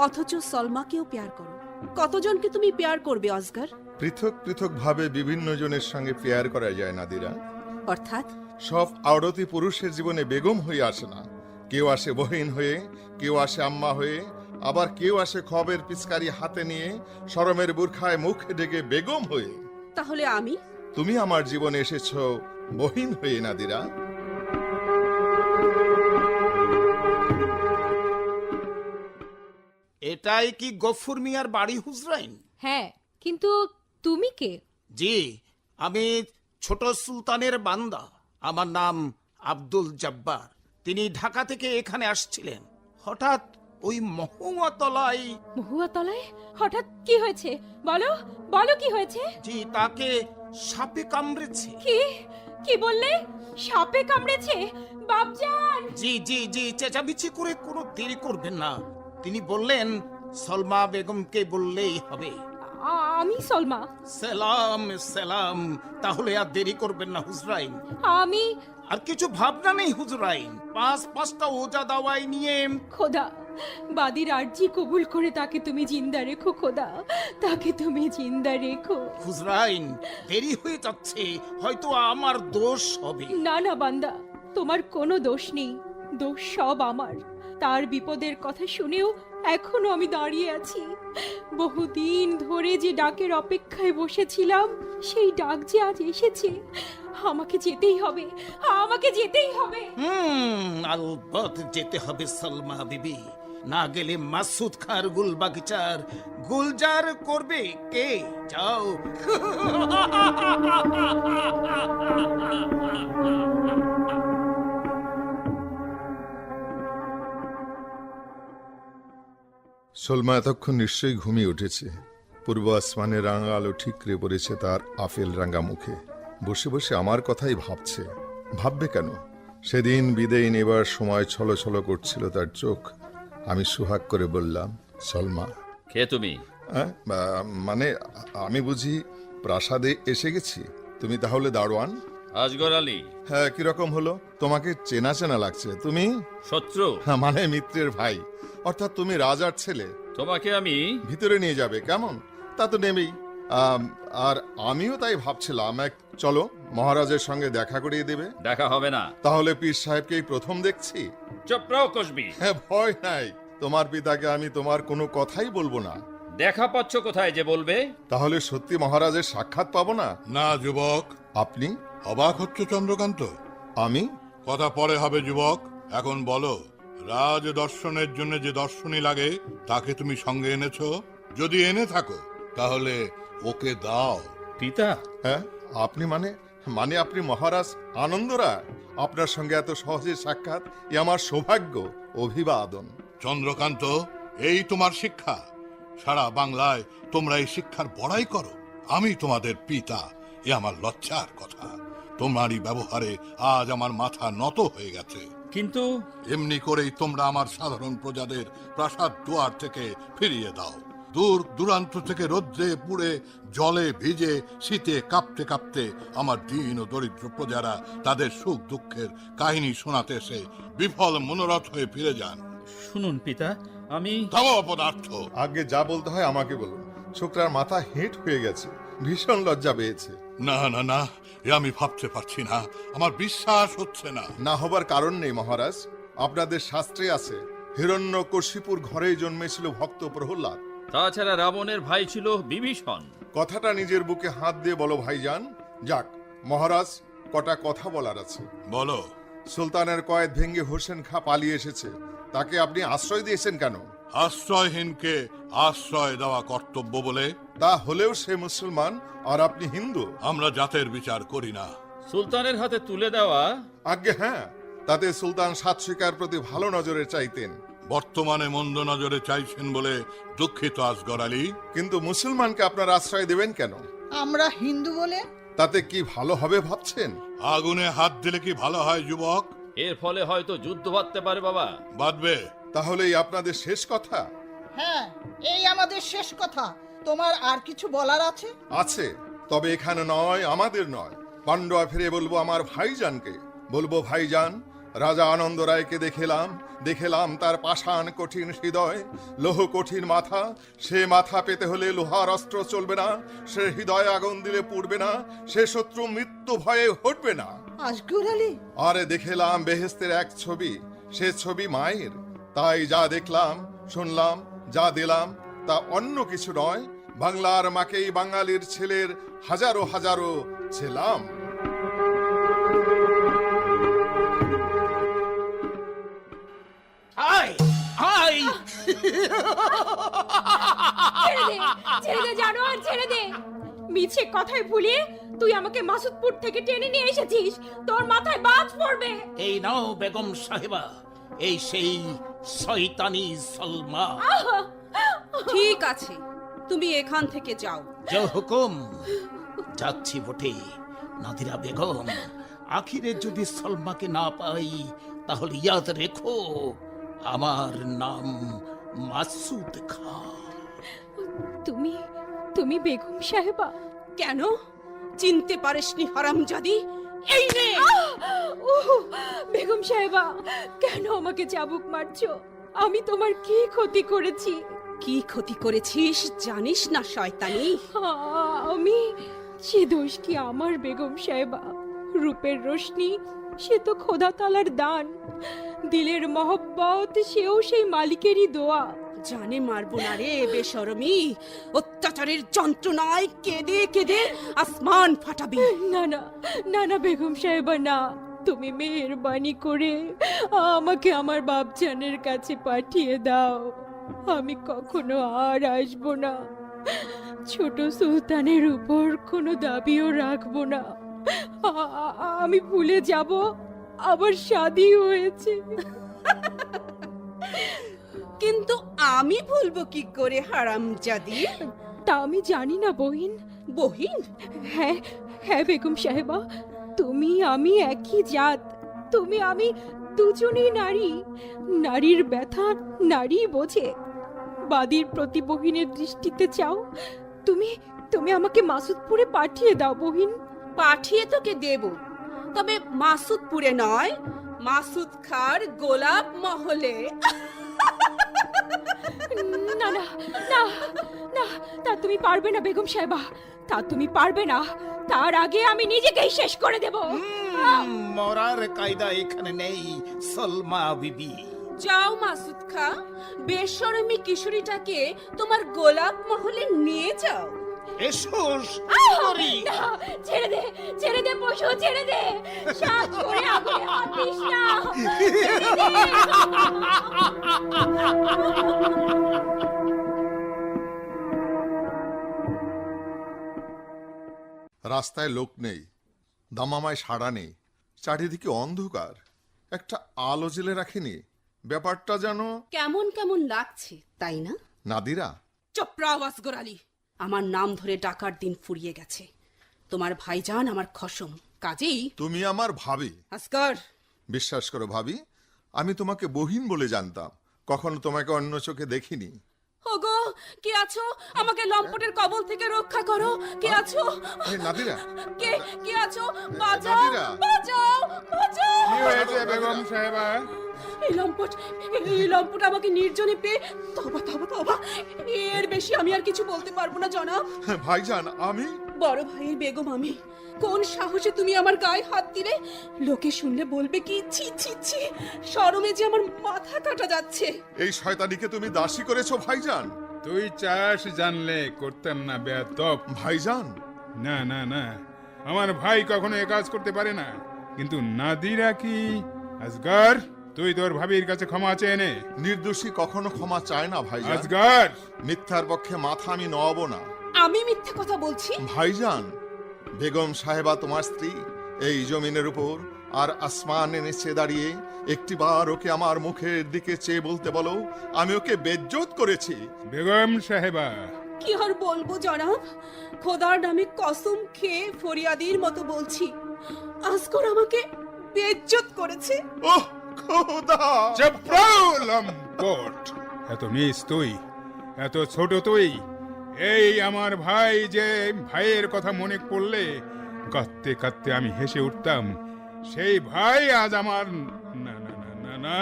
অথচ সলমাকেও প্যার করো। কতজনকে তুমি প্যার করবে আসগর? পৃথক পৃথক ভাবে বিভিন্ন জনের সঙ্গে পেয়ার করা যায় নাদিরা। অর্থাৎ সব আওরতি পুরুষের জীবনে বেগম হয়ে আসে না। কেউ আসে বহিন হয়ে, কেউ আসে আম্মা হয়ে, আবার কেউ আসে খবের পিচকারি হাতে নিয়ে শরমের বুরখায় মুখ ঢেকে বেগম হয়ে। তাহলে আমি? তুমি আমার জীবনে এসেছো বহিন হয়ে নাদিরা। এটাই কি গফুর মিয়ার বাড়ি হুজরাইন? হ্যাঁ, কিন্তু তুমি কে? জি, আমি ছোট সুলতানের বান্দা। আমার নাম আব্দুল জব্বার। তিনি ঢাকা থেকে এখানে আসছিলেন। হঠাৎ ওই মহুয়াতলায়। মহুয়াতলায় হঠাৎ কি হয়েছে? বলো বলো কি হয়েছে? জি, তাকে সাপে কামড়েছে। কি কি বললে? সাপে কামড়েছে? বাপজান! জি জি জি, চেঁচামেচি করে কোনো দেরি করবেন না। তিনি বললেন সলমা বেগমকে বললেই হবে। আমি সলমা। সালাম সালাম। তাহলে আর দেরি করবেন না হুজরাইন। আমি আর কিছু ভাবনা নেই হুজরাইন। পাঁচটা ওজা দাওয়াই নিয়ে। খোদা, বাদির আরজি কবুল করে তাকে তুমি জিন্দা রেখো খোদা, তাকে তুমি জিন্দা রেখো। হুজরাইন, দেরি হয়ে যাচ্ছে, হয়তো আমার দোষ হবে। না না বান্দা, তোমার কোনো দোষ নেই, দোষ সব আমার। তার বিপদের কথা শুনেও এখনো আমি দাঁড়িয়ে আছি। বহুদিন ধরে যে ডাকের অপেক্ষায় বসেছিলাম, সেই ডাক যে আজ এসেছে। আমাকে যেতেই হবে, আমাকে যেতেই হবে। আলবত যেতে হবে সলমা বিবি। না গেলে মাসুদ খার গুল বাগিচার গুলজার করবে কে? যাও। সলমা এতক্ষণ নিশ্চয়ই ঘুমিয়ে উঠেছে। পূর্ব আসমানের রাঙা আলো ঠিকরে পড়েছে তার আফেল রাঙা মুখে। বসে বসে আমার কথাই ভাবছে। ভাববে কেন? সেদিন বিদায় নেবার সময় ছলো ছলো করছিল তার চোখ। আমি সুহাগ করে বললাম, সলমা। কে তুমি? মানে আমি বুঝি প্রাসাদে এসে গেছি? তুমি তাহলে দারোয়ান? আজগর আলী। হ্যাঁ, কিরকম হলো? তোমাকে চেনা চেনা লাগছে। তুমি শত্রু? হ্যাঁ, মানে মিত্রের ভাই। অর্থাৎ তুমি রাজার ছেলে। তোমাকে আমি ভিতরে নিয়ে যাবে কেমন? তা তো নেবেই। আর আমিও তাই ভাবছিলাম, চলো মহারাজের সঙ্গে দেখা করিয়ে দেবে। দেখা হবে না। তাহলে পীর সাহেবকেই প্রথম দেখছি। চুপরাও কসবি। হ্যাঁ, ভয় নাই। তোমার পিতাকে আমি তোমার কোনো কথাই বলবো না। দেখা পাচ্ছ কোথায় যে বলবে? তাহলে সত্যি মহারাজের সাক্ষাৎ পাবো না? না যুবক। আপনি অবাক হচ্ছ চন্দ্রকান্ত? আমি? কথা পরে হবে যুবক। এখন বলো, রাজ দর্শনের জন্য যে দর্শনী লাগে তাকে তুমি সঙ্গে এনেছো? যদি এনে থাকো তাহলে ওকে দাও। পিতা? হ্যাঁ, আপনি মানে আপনি মহারাজ আনন্দ রায়। আপনার সঙ্গে এত সহজে সাক্ষাৎ, এ আমার সৌভাগ্য। অভিবাদন। চন্দ্রকান্ত, এই তোমার শিক্ষা। সারা বাংলায় তোমরা এই শিক্ষার বড়াই করো। আমি তোমাদের পিতা, এ আমার লজ্জার কথা। তোমারই ব্যবহারে আজ আমার মাথা নত হয়ে গেছে। কিন্তু এমনি করেই তোমরা আমার সাধারণ প্রজাদের প্রাসাদ দুয়ার থেকে ফিরিয়ে দাও। দূর দূরান্ত থেকে রোদ্রে পুড়ে জলে ভিজে শীতে কাঁপতে কাঁপতে আমার দীন ও দরিদ্র প্রজারা তাদের সুখ দুঃখের কাহিনী শোনাতে এসে বিফল মনোরথ হয়ে ফিরে যান। শুনুন পিতা, আমি থামো অপদার্থ। আগে যা বলতে হয় আমাকে বলুন। ছোকরার মাথা হেঁট হয়ে গেছে, ভীষণ লজ্জা পেয়েছে। না না না, এ আমি ভাবতে পারছি না, আমার বিশ্বাস হচ্ছে না। না হবার কারণ নেই মহারাজ। আপনাদের শাস্ত্রে আছে, হিরণ্যকশিপুর ঘরেই জন্মেছিল ভক্ত প্রহ্লাদ। তাছাড়া রাবণের ভাই ছিল বিভীষণ। কথাটা নিজের বুকে হাত দিয়ে বলো ভাইজান। যাক মহারাজ, কটা কথা বলার আছে। বলো। সুলতানের কয়েদ ভেঙ্গে হোসেন খাঁ পালিয়ে এসেছে, তাকে আপনি আশ্রয় দিয়েছেন কেন? আশ্রয়হীনকে আশ্রয় দেওয়া কর্তব্য বলে? তা হলেও সে মুসলমান আর আপনি হিন্দু। আমরা জাতের বিচার করি না। সুলতানের হাতে তুলে দেওয়া? আজ্ঞে হ্যাঁ, তাতে সুলতান সাত শিকার প্রতি ভালো নজরে চাইতেন। বর্তমানে মন্দ নজরে চাইছেন বলে দুঃখিত আসগর আলী। কিন্তু মুসলমানকে আপনার আশ্রয় দেবেন কেন? আমরা হিন্দু বলে? তাতে কি ভালো হবে ভাবছেন? আগুনে হাত দিলে কি ভালো হয় যুবক? এর ফলে হয়তো যুদ্ধ বাঁধতে পারে বাবা। বাঁধবে। তাহলেই আপনাদের শেষ কথা? হ্যাঁ, এই আমাদের শেষ কথা। তোমার আর কিছু বলার আছে? আছে, তবে এখানে নয়, আমাদের নয়। পান্ডুয়া ফিরে বলবো আমার ভাইজানকে, বলবো ভাইজান, রাজা আনন্দ রায়কে দেখেলাম তার পাষাণ কঠিন হৃদয়, লৌহ কঠিন মাথা। সে মাথা পেতে হলে লোহার অস্ত্র চলবে না, সে হৃদয়ে আগুন দিলে পুড়বে না, সে শত্রু মৃত্যু ভয়ে হটবে না। আসগর আলী? আরে দেখেলাম বেহেস্তের এক ছবি, সে ছবি মায়ের। তাই যা দেখলাম শুনলাম যা দিলাম তা অন্য কিছু নয়, বাংলার মাকেই বাঙালির ছেলের হাজারো হাজারো ছিলাম। আয় আয় ছেড়ে দে জানোয়ার, ছেড়ে দে। মিছে কথায় ভুলিয়ে তুই আমাকে মাসুদপুর থেকে টেনে নিয়ে এসেছিস, তোর মাথায় বাজ পড়বে। এই নাও বেগম সাহেবা, এই সেই শয়তানি সলমা। ঠিক আছে, তুমি এখান থেকে যাও। যে হুকুম। যাচ্ছি বটে নাদিরা বেগম, আখিরে যদি সলমাকে না পাই তাহলে ইয়াদ রেখো আমার নাম মাসুদ খাঁ। তুমি তুমি বেগম সাহেবা? কেন চিনতে পারিসনি হারামজাদি? এই নে। বেগম সাহেবা, কেন আমাকে চাবুক মারছো? আমি তোমার কি ক্ষতি করেছি? কি ক্ষতি করেছিস জানিস না শয়তানি? আমি সে দোষ কি আমার বেগম সাহেবা? রূপের রোশনি সে তো খোদা তালার দান, দিলের মহব্বত সেও সেই মালিকেরই দোয়া। জানে মারবো না রে বেশরমি, অত্যাচারের যন্ত্রণায় কেঁদে কেঁদে আসমান ফাটাবি। না না না না বেগম সাহেবা, না, তুমি মেহেরবানি করে আমাকে আমার বাপজানের কাছে পাঠিয়ে দাও। আমি কখনো আর আসবো না, ছোট সুলতানের উপর কোনো দাবিও রাখবো না। আমি ভুলে যাব আবার শাদী হয়েছে। কিন্তু আমি ভুলবো কি করে হারামজাদি? তা আমি জানি না বহিন। বহিন? হ্যাঁ হ্যাঁ বেগম সাহেবা, তুমি আমি একই জাত, তুমি আমি দুজনেই নারী। নারীর ব্যথা নারী বোঝে। বাদীর প্রতি বহিনের দৃষ্টিতে চাও, তুমি তুমি আমাকে মাসুদপুরে পাঠিয়ে দাও বহিন। পাঠিয়ে তোকে দেব, তবে মাসুদপুরে নয়, মাসুদ খাঁর গোলাপ মহলে। না না না না, তা তুমি পারবে না বেগম সাহেবা, তা তুমি পারবে না। তার আগে আমি নিজেকেই শেষ করে দেব। মরার কায়দা এখানে নেই সলমা বিবি। যাও মাসুদ খাঁ, বেশরমি কিশোরীটাকে তোমার গোলাপ মহলে নিয়ে যাও। এসো না, ছেড়ে দে, ছেড়ে দে পশু, ছেড়ে দে। সাত করে আগুনে হাত দিস না। ছেড়ে দে। রাস্তায় লোক নেই, দামামায় সাড়া নেই, চারিদিকে অন্ধকার। একটা আলো জেলে রাখেনি, ব্যাপারটা যেন কেমন কেমন লাগছে তাই না? নাদিরা? চোপড়াও আসগর আলী, আমার নাম ধরে ডাকার দিন ফুরিয়ে গেছে। তোমার ভাইজান আমার খসম, কাজেই তুমি আমার ভাবি। আসগর, বিশ্বাস করো ভাবি, আমি তোমাকে বহিন বলে জানতাম, কখনো তোমাকে অন্য চোখে দেখিনি। ওগো কে আছো? আমাকে লম্পটের কবল থেকে রক্ষা করো। কে আছো? এই নাদিরা, কে আছো? বাঁচাও, নাদিরা। বাঁচাও, বাঁচাও। কি হয়েছে বেগম সাহেবা? এই লম্পট আমাকে নির্জনে পেয়ে, তবা তবা তবা, এর বেশি আমি আর কিছু বলতে পারবো না জনাব। ভাইজান, আমি বড় ভাইয়ের বেগম আমি। কোন সাহসে তুমি আমার গায়ে হাত দিলে? লোকে শুনলে বলবে কি? ছি ছি ছি, শরমে যে আমার মাথা কাটা যাচ্ছে। এই শয়তানিকে তুমি দাসী করেছো ভাইজান। তুই চাস জানলে করতাম না বেয়াদব। ভাইজান, না না না, আমার ভাই কখনো এ কাজ করতে পারে না। কিন্তু নাদিরা কি? আসগর, তুই তোর ভাবির কাছে ক্ষমা চেয়ে নে। নির্দোষী কখনো ক্ষমা চায় না ভাইজান। আসগর, মিথ্যার পক্ষে মাথা আমি নব না। আমি মিথ্যে কথা বলছি? ভাইজান, বেগম সাহেবা তোমার স্ত্রী, এই জমিনের উপর আর আসমানের নিচে দাঁড়িয়ে একটিবার ওকে আমার মুখের দিকে চেয়ে বলতে বলো আমি ওকে বেজ্জত করেছি। বেগম সাহেবা। কি আর বলবো জনাব, খোদার নামে কসম খেয়ে ফরিয়াদির মতো বলছি, আসগর আমাকে বেইজ্জত করেছে। ওহ খোদা! লম্পট, এত নিস তুই, এত ছোট তুই। এই আমার ভাই, যে ভাইয়ের কথা মনে পড়লে কাঁদতে কাঁদতে আমি হেসে উঠতাম, সেই ভাই আজ আমার না না না না না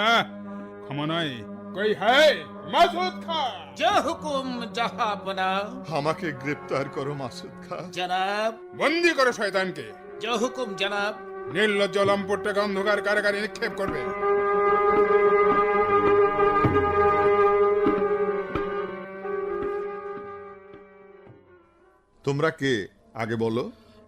ক্ষমা নয়। কই হ্যায় মাসুদ খা? যা হুকুম জাহাপনা। আমাকে গ্রেপ্তার করো মাসুদ খা। জনাব। বন্দি করো শয়তানকে। যা হুকুম জনাব। নির্লজ্জ লম্পটটাকে অন্ধকার কারাগারে নিক্ষেপ করবে। তোমরা কে আগে বলো?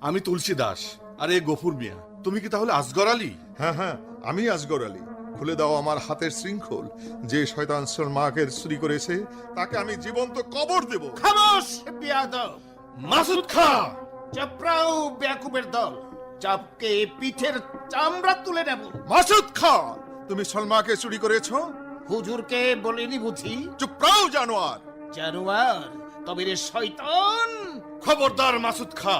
আমি তুলসী দাস, আর এ গফুর মিয়া। তুমি কি তাহলে আসগর আলী? হ্যাঁ হ্যাঁ, আমি আসগর আলী। খুলে দাও আমার হাতের শৃঙ্খল। যে শয়তান সলমাকে চুরি করেছে তাকে আমি জীবন্ত কবর দেব। খামোশ বেয়াদব! মাসুদ খা! চাপড়াও বেয়াকুবের দল! চাপকে পিঠের চামড়া তুলে নেব। মাসুদ খা, তুমি সলমাকে চুরি করেছো? হুজুরকে বলিনি বুঝি? চুপ রাও জানোয়ার! জানোয়ার? তবে রে শয়তান! খবরদার মাসুদ খা!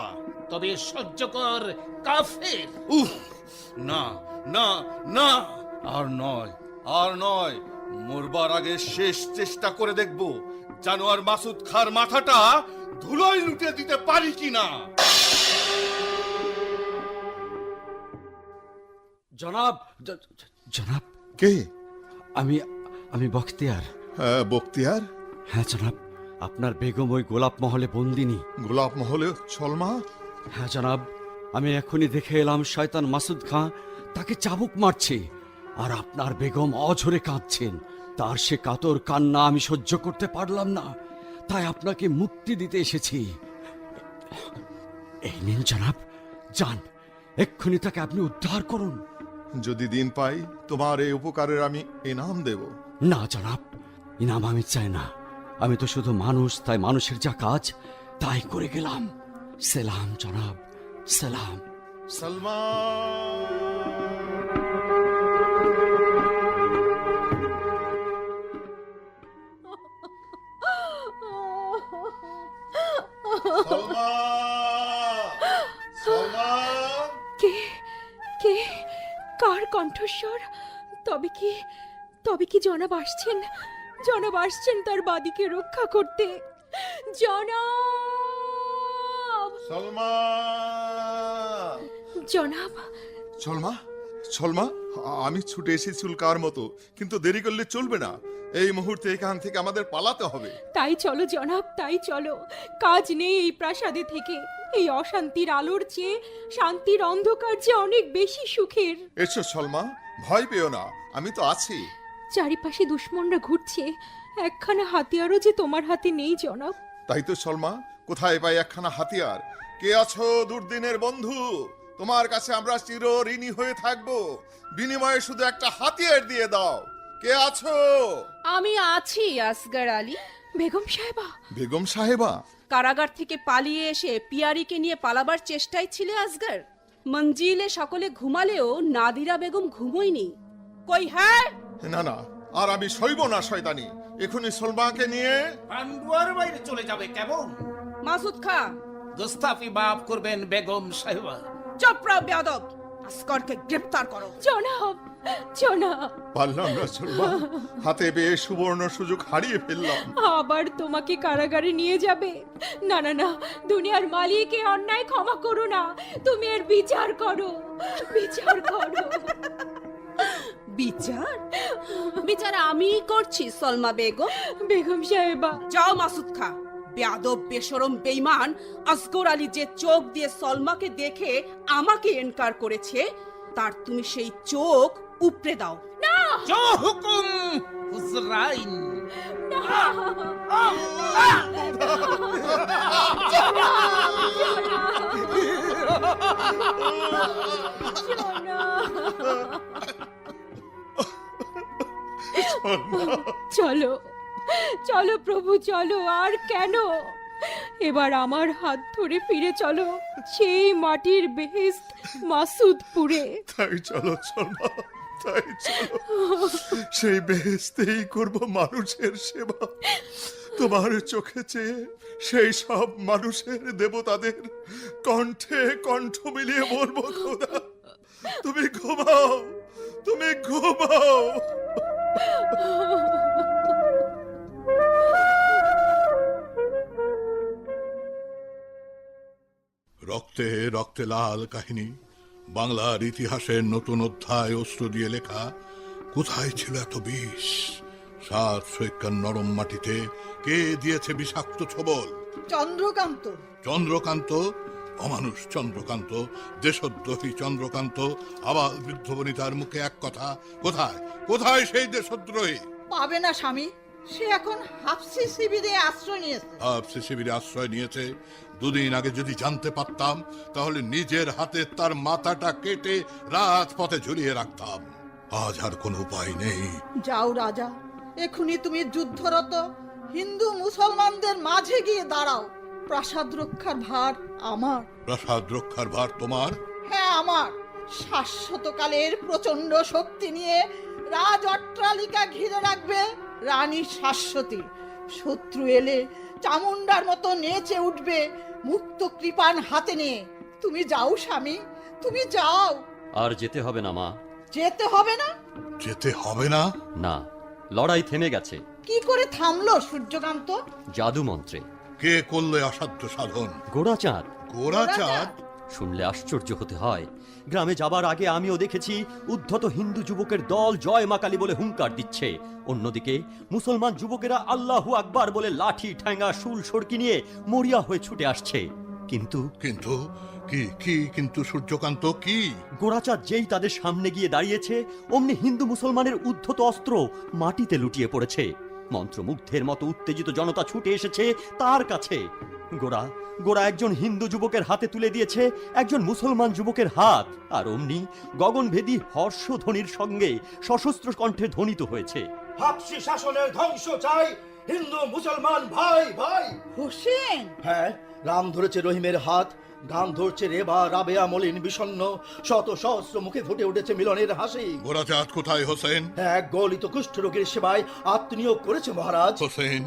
তবে সহ্য কর কাফের! উফ! না না না, আর নয়, আর নয়। মরবার আগে শেষ চেষ্টা করে দেখব জানোয়ার মাসুদ খার মাথাটা ধুলোয় লুটে দিতে পারি কিনা। জনাব, জনাব, কে? আমি বখতিয়ার। হ্যাঁ বখতিয়ার। হ্যাঁ জনাব, আপনার বেগম ওই গোলাপ মহলে বন্দিনী। গোলাপ মহলে সলমা? হ্যাঁ জনাব, আমি এখনই দেখে এলাম শয়তান মাসুদ খাঁ তাকে চাবুক মারছে, আর আপনার বেগম অঝরে কাঁদছেন। তার সে কাতর কান্না আমি সহ্য করতে পারলাম না, তাই আপনাকে মুক্তি দিতে এসেছি। এই নিন জনাব, যান, এক্ষুনি তাকে আপনি উদ্ধার করুন। যদি দিন পাই তোমার এই উপকারের আমি ইনাম দেব। না জনাব, ইনাম আমি চাই না। আমি তো শুধু মানুষ, তাই মানুষের যা কাজ তাই করে গেলাম। সেলাম জনাব, সেলাম। সলমা! সলমা! সলমা! কে কে কার কণ্ঠস্বর? তবে কি জনাব আসছেন? জনাব আসছেন তার বাদীকে রক্ষা করতে। জনাব! সলমা! জনাব! সলমা! সলমা! আমি ছুটে এসেছি চুলকার মতো, কিন্তু দেরি করলে চলবে না। এই মুহূর্তে এখান থেকে আমাদের পালাতে হবে। তাই চলো জনাব, তাই চলো। কাজ নেই এই প্রাসাদে থেকে। এই অশান্তির আলোর চেয়ে শান্তির অন্ধকার যে অনেক বেশি সুখের। এসো সলমা, ভয় পেও না, আমি তো আছি। চারিপাশে দুশ্মনরা ঘুরছে, একখানা হাতিয়ারও যে তোমার হাতে নেই জনাব। তাই তো সলমা, কোথায় পাই একখানা হাতিয়ার? কে আছো দুর্দিনের বন্ধু? তোমার কাছে আমরা চির ঋণী হয়ে থাকবো। বিনিময়ে শুধু একটা হাতিয়ার দিয়ে দাও। কে আছো? আমি আছি আসগর আলী। বেগম সাহেবা! বেগম সাহেবা? কারাগার থেকে পালিয়ে এসে পিয়ারিকে নিয়ে পালাবার চেষ্টায় ছিলে আসগর। মঞ্জিলে সকলে ঘুমালেও নাদিরা বেগম ঘুমোয়নি। কই হ্যাঁ? না না, আর আমি সইব না শয়তানি। এখনই সলমাকে নিয়ে পান্ডুয়ার বাইরে চলে যাবে কেমন? মাসুদ খা! গুস্তাফি মাফ করবেন বেগম সাহেবা। চপড়া বেয়াদব! আসগরকে গ্রেফতার করো। জনাব, জনাব! পারলাম না সলমা, হাতে পেয়ে সুবর্ণ সুযোগ হারিয়ে ফেললাম। আবার তোমাকে কারাগারে নিয়ে যাবে? না না না, দুনিয়ার মালিক এই অন্যায় ক্ষমা করো না। তুমি এর বিচার করো, বিচার করো। বিচার? বিচার আমিই করছি সলমা বেগম। বেগম সাহেবা! যাও মাসুদ খা, বেয়াদব বেশরম বেঈমান আসগর আলী যে চোখ দিয়ে সলমাকে দেখে আমাকে এনকার করেছে, তার তুমি সেই চোখ উপড়ে দাও। না! যা হুকুম হুজরাইন! চলো, চলো প্রভু, চলো। আর কেন? এবার আমার হাত ধরে ফিরে চলো সেই মাটির বেহেশত মাসুদপুরে। তাই চলো সলমা, তাই চলো। সেই বেহেশতেই করব মানুষের সেবা। তোমার চোখে চেয়ে সেই সব মানুষের দেবতাদের কণ্ঠে কণ্ঠ মিলিয়ে বলবো, খোদা তুমি ঘুমাও, তুমি ঘুমাও। রক্তে রক্তে লাল কাহিনী, বাংলার ইতিহাসের নতুন অধ্যায় অস্ত্র দিয়ে লেখা। কোথায় ছিল এত বিষ? 7 সৈক্যার নরম মাটিতে কে দিয়েছে বিষাক্ত ছবল? চন্দ্রকান্ত। চন্দ্রকান্ত, অমানুষ চন্দ্রকান্ত, দেশদ্রোহী চন্দ্রকান্ত। আবার বৃদ্ধ বনিতার মুখে এক কথা, কোথায় কোথায় সেই দেশদ্রোহী? পাবে না স্বামী, সে এখন হাফসি শিবিরে আশ্রয় নিয়েছে। সে শিবিরে আশ্রয় নিয়েছে। 2 দিন আগে যদি জানতে পারতাম, তাহলে নিজের হাতে তার মাথাটা কেটে রাজপথে ঝুলিয়ে রাখতাম। আজ আর কোনো উপায় নেই। যাও রাজা, এখনই তুমি যুদ্ধরত হিন্দু মুসলমানদের মাঝে গিয়ে দাঁড়াও। প্রাসাদ রক্ষার ভার আমার। প্রাসাদ রক্ষার ভার তোমার? হ্যাঁ, আমার। শাশ্বতকালের প্রচন্ড শক্তি নিয়ে রাজ অট্টালিকা ঘিরে রাখবে রানী শাশ্বতী। শত্রু এলে চামুন্ডার মতো নেচে উঠবে মুক্ত কৃপান হাতে নিয়ে। তুমি যাও স্বামী, তুমি যাও। আর যেতে হবে না মা। যেতে হবে না? যেতে হবে না? না, লড়াই থেমে গেছে। কি করে থামলো সূর্যকান্ত? জাদু মন্ত্রে। কে করলে অসাধ্য সাধন? গোড়াচাঁদ। গোড়াচাঁদ? শুনলে আশ্চর্য হতে হয়। গ্রামে যাবার আগে আমিও দেখেছি উদ্ধত হিন্দু যুবকের দল জয় মা কালী বলে হুঙ্কার দিচ্ছে। অন্যদিকে মুসলমান যুবকেরা আল্লাহু আকবার বলে লাঠি ঠ্যাঙ্গা শুল সড়কি নিয়ে মরিয়া হয়ে ছুটে আসছে। কিন্তু কিন্তু কি কি কিন্তু সূর্যকান্ত কি? গোড়াচাঁদ যেই তাদের সামনে গিয়ে দাঁড়িয়েছে, অমনি হিন্দু মুসলমানের উদ্ধত অস্ত্র মাটিতে লুটিয়ে পড়েছে। মন্ত্রমুগ্ধের মতো উত্তেজিত জনতা ছুটে এসেছে তার কাছে। গোড়া একজন হিন্দু যুবকের হাতে তুলে দিয়েছে একজন মুসলমান যুবকের হাত, আর অমনি গগনভেদী হর্ষধ্বনির সঙ্গে সশস্ত্র কণ্ঠে ধ্বনিত হয়েছে, হাবশি শাসনের ধ্বংস চাই, হিন্দু মুসলমান ভাই ভাই। হোসেন! হ্যাঁ, রাম ধরেছে রহিমের হাত, গান ধরছে রেবা রাবেয়া মলিন বিষণ্ণ, শত সহস্র মুখে ফুটে উঠেছে মিলনের হাসি। গোড়াচাঁদ কোথায় হোসেন? এক গলিত কুষ্ঠরোগীর সেবায় আত্মনিয়োগ করেছে মহারাজ। হোসেন,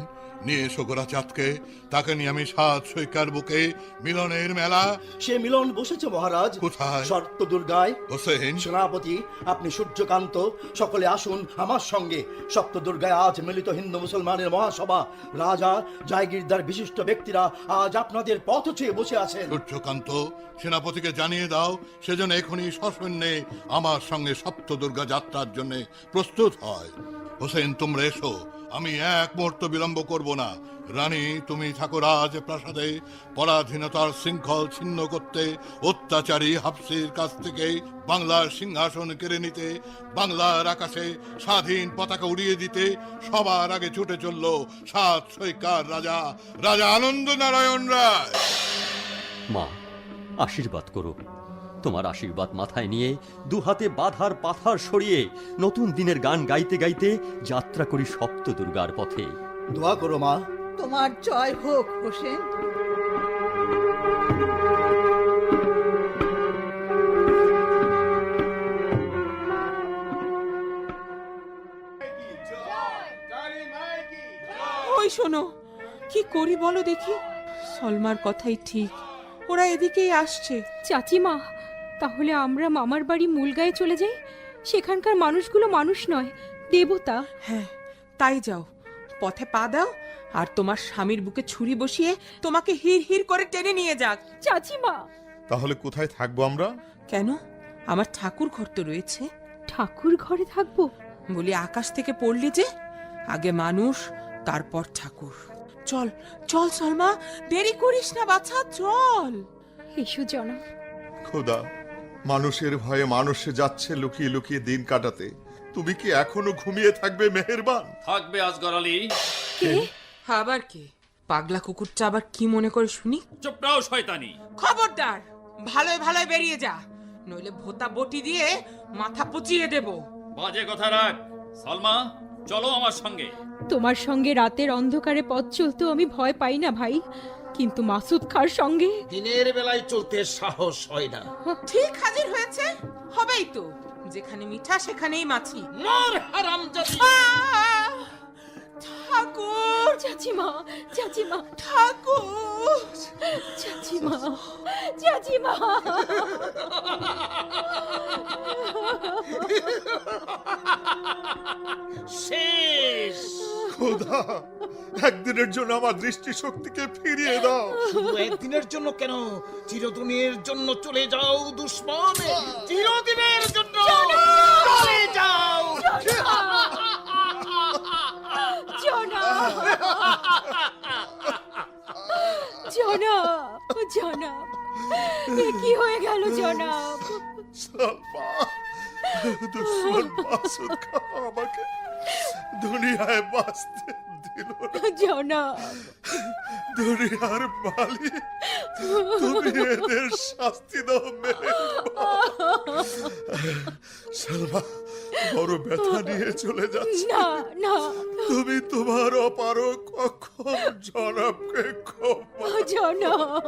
নিয়ে এসো গোড়াচাঁদকে। তাকে নিয়ে আমি 7 সৈক্যার বুকে মিলনের মেলা। সে মিলন বসেছে মহারাজ। কোথায়? শর্ত দুর্গায়। হোসেন, সেনাপতি, আপনি সূর্যকান্ত, সকলে আসুন আমার সঙ্গে। সপ্ত দুর্গায় আজ মিলিত হিন্দু মুসলমানের মহাসভা। রাজা, জায়গিরদার বিশিষ্ট ব্যক্তিরা আজ আপনাদের পথ চেয়ে বসে আছেন। সূর্যকান্ত, সেনাপতিকে জানিয়ে দাও সেজন্য এখনই সসৈন্যে আমার সঙ্গে সপ্ত দুর্গা যাত্রার জন্য প্রস্তুত হয়। হোসেন, তোমরা এসো, আমি এক মুহূর্ত বিলম্ব করব না। রানী, তুমি থাকো রাজ প্রাসাদে। পরাধীনতার শৃঙ্খল ছিন্ন করতে, অত্যাচারী হাফসির কাছ থেকে বাংলার সিংহাসন কেড়ে নিতে, বাংলার আকাশে স্বাধীন পতাকা উড়িয়ে দিতে সবার আগে ছুটে চলল 7 সৈক্যার রাজা, রাজা আনন্দ নারায়ণ রায়। মা, আশীর্বাদ করো। তোমার আশীর্বাদ মাথায় নিয়ে দুহাতে বাধার পাথার সরিয়ে নতুন দিনের গান গাইতে গাইতে যাত্রা করি সপ্ত দুর্গার পথে। দোয়া করো মা। তোমার জয় হোক হোসেন। ওই শোনো, কি করি বলো দেখি? সলমার কথাই ঠিক, ওরা এদিকেই আসছে। চাচিমা, তাহলে আমরা মামার বাড়ি মূলগাঁয়ে চলে যাই। সেখানকার মানুষগুলো মানুষ নয়, দেবতা। হ্যাঁ, তাই যাও। পথে পা দাও, আর তোমার স্বামীর বুকে ছুরি বসিয়ে তোমাকে হির হির করে টেনে নিয়ে যাক। চাচিমা! তাহলে কোথায় থাকবো আমরা? কেন, আমার ঠাকুর ঘর তো রয়েছে। ঠাকুর ঘরে থাকবো? বলি, আকাশ থেকে পড়লে যে আগে মানুষ, তারপর ঠাকুর। চল চল সলমা, দেরি করিস না বাছা, চল। এসো জনা। খোদা, মানুষের ভয়ে মানুষে যাচ্ছে লুকিয়ে লুকিয়ে দিন কাটাতে। তুমি কি এখনো ঘুমিয়ে থাকবে মেহেরবান? থাকবে আসগর আলী। কে? আবার কে? পাগলা কুকুরটা আবার কি মনে করে শুনি? চুপ রাও শয়তানি। খবরদার, ভালোই ভালোই বেরিয়ে যা, নইলে ভোতা বটি দিয়ে মাথা পচিয়ে দেব। বাজে কথা রাখ। সালমা, চলো আমার সঙ্গে। তোমার সঙ্গে রাতের অন্ধকারে পথ চলতেও আমি ভয় পাই না ভাই, কিন্তু মাসুদ খার সঙ্গে দিনের বেলায় চলতে সাহস হয় না। ঠিক হাজির হয়েছে, হবেই তো। যেখানে মিঠা সেখানেই মাছি। মার হারামজাদি! ঠাকুর! চাচিমা, চাচিমা, ঠাকুর চাচিমা, চাচিমা। শেষ। খোদা, একদিনের জন্য আমার দৃষ্টিশক্তিকে ফিরিয়ে দাও। শুধু একদিনের জন্য কেন, চিরদিনের জন্য চলে যাও দুশ্মন, চিরদিনের জন্য চলে যাও। জনাব, জনাব, জনাব, এ কি হয়ে গেল জনাব? সালমা, দুশ্মন মাসুদ খাঁ আমাকে দুনিয়ায় বাঁচতে দিল না। জনাব, দুনিয়ার মালিক, তুমি এদের শাস্তি দাও সালমা, বড় ব্যথা নিয়ে চলে যাচ্ছে। না না তুমি তোমার অপারক অক্ষম জনাবকে ক্ষমা জনাব,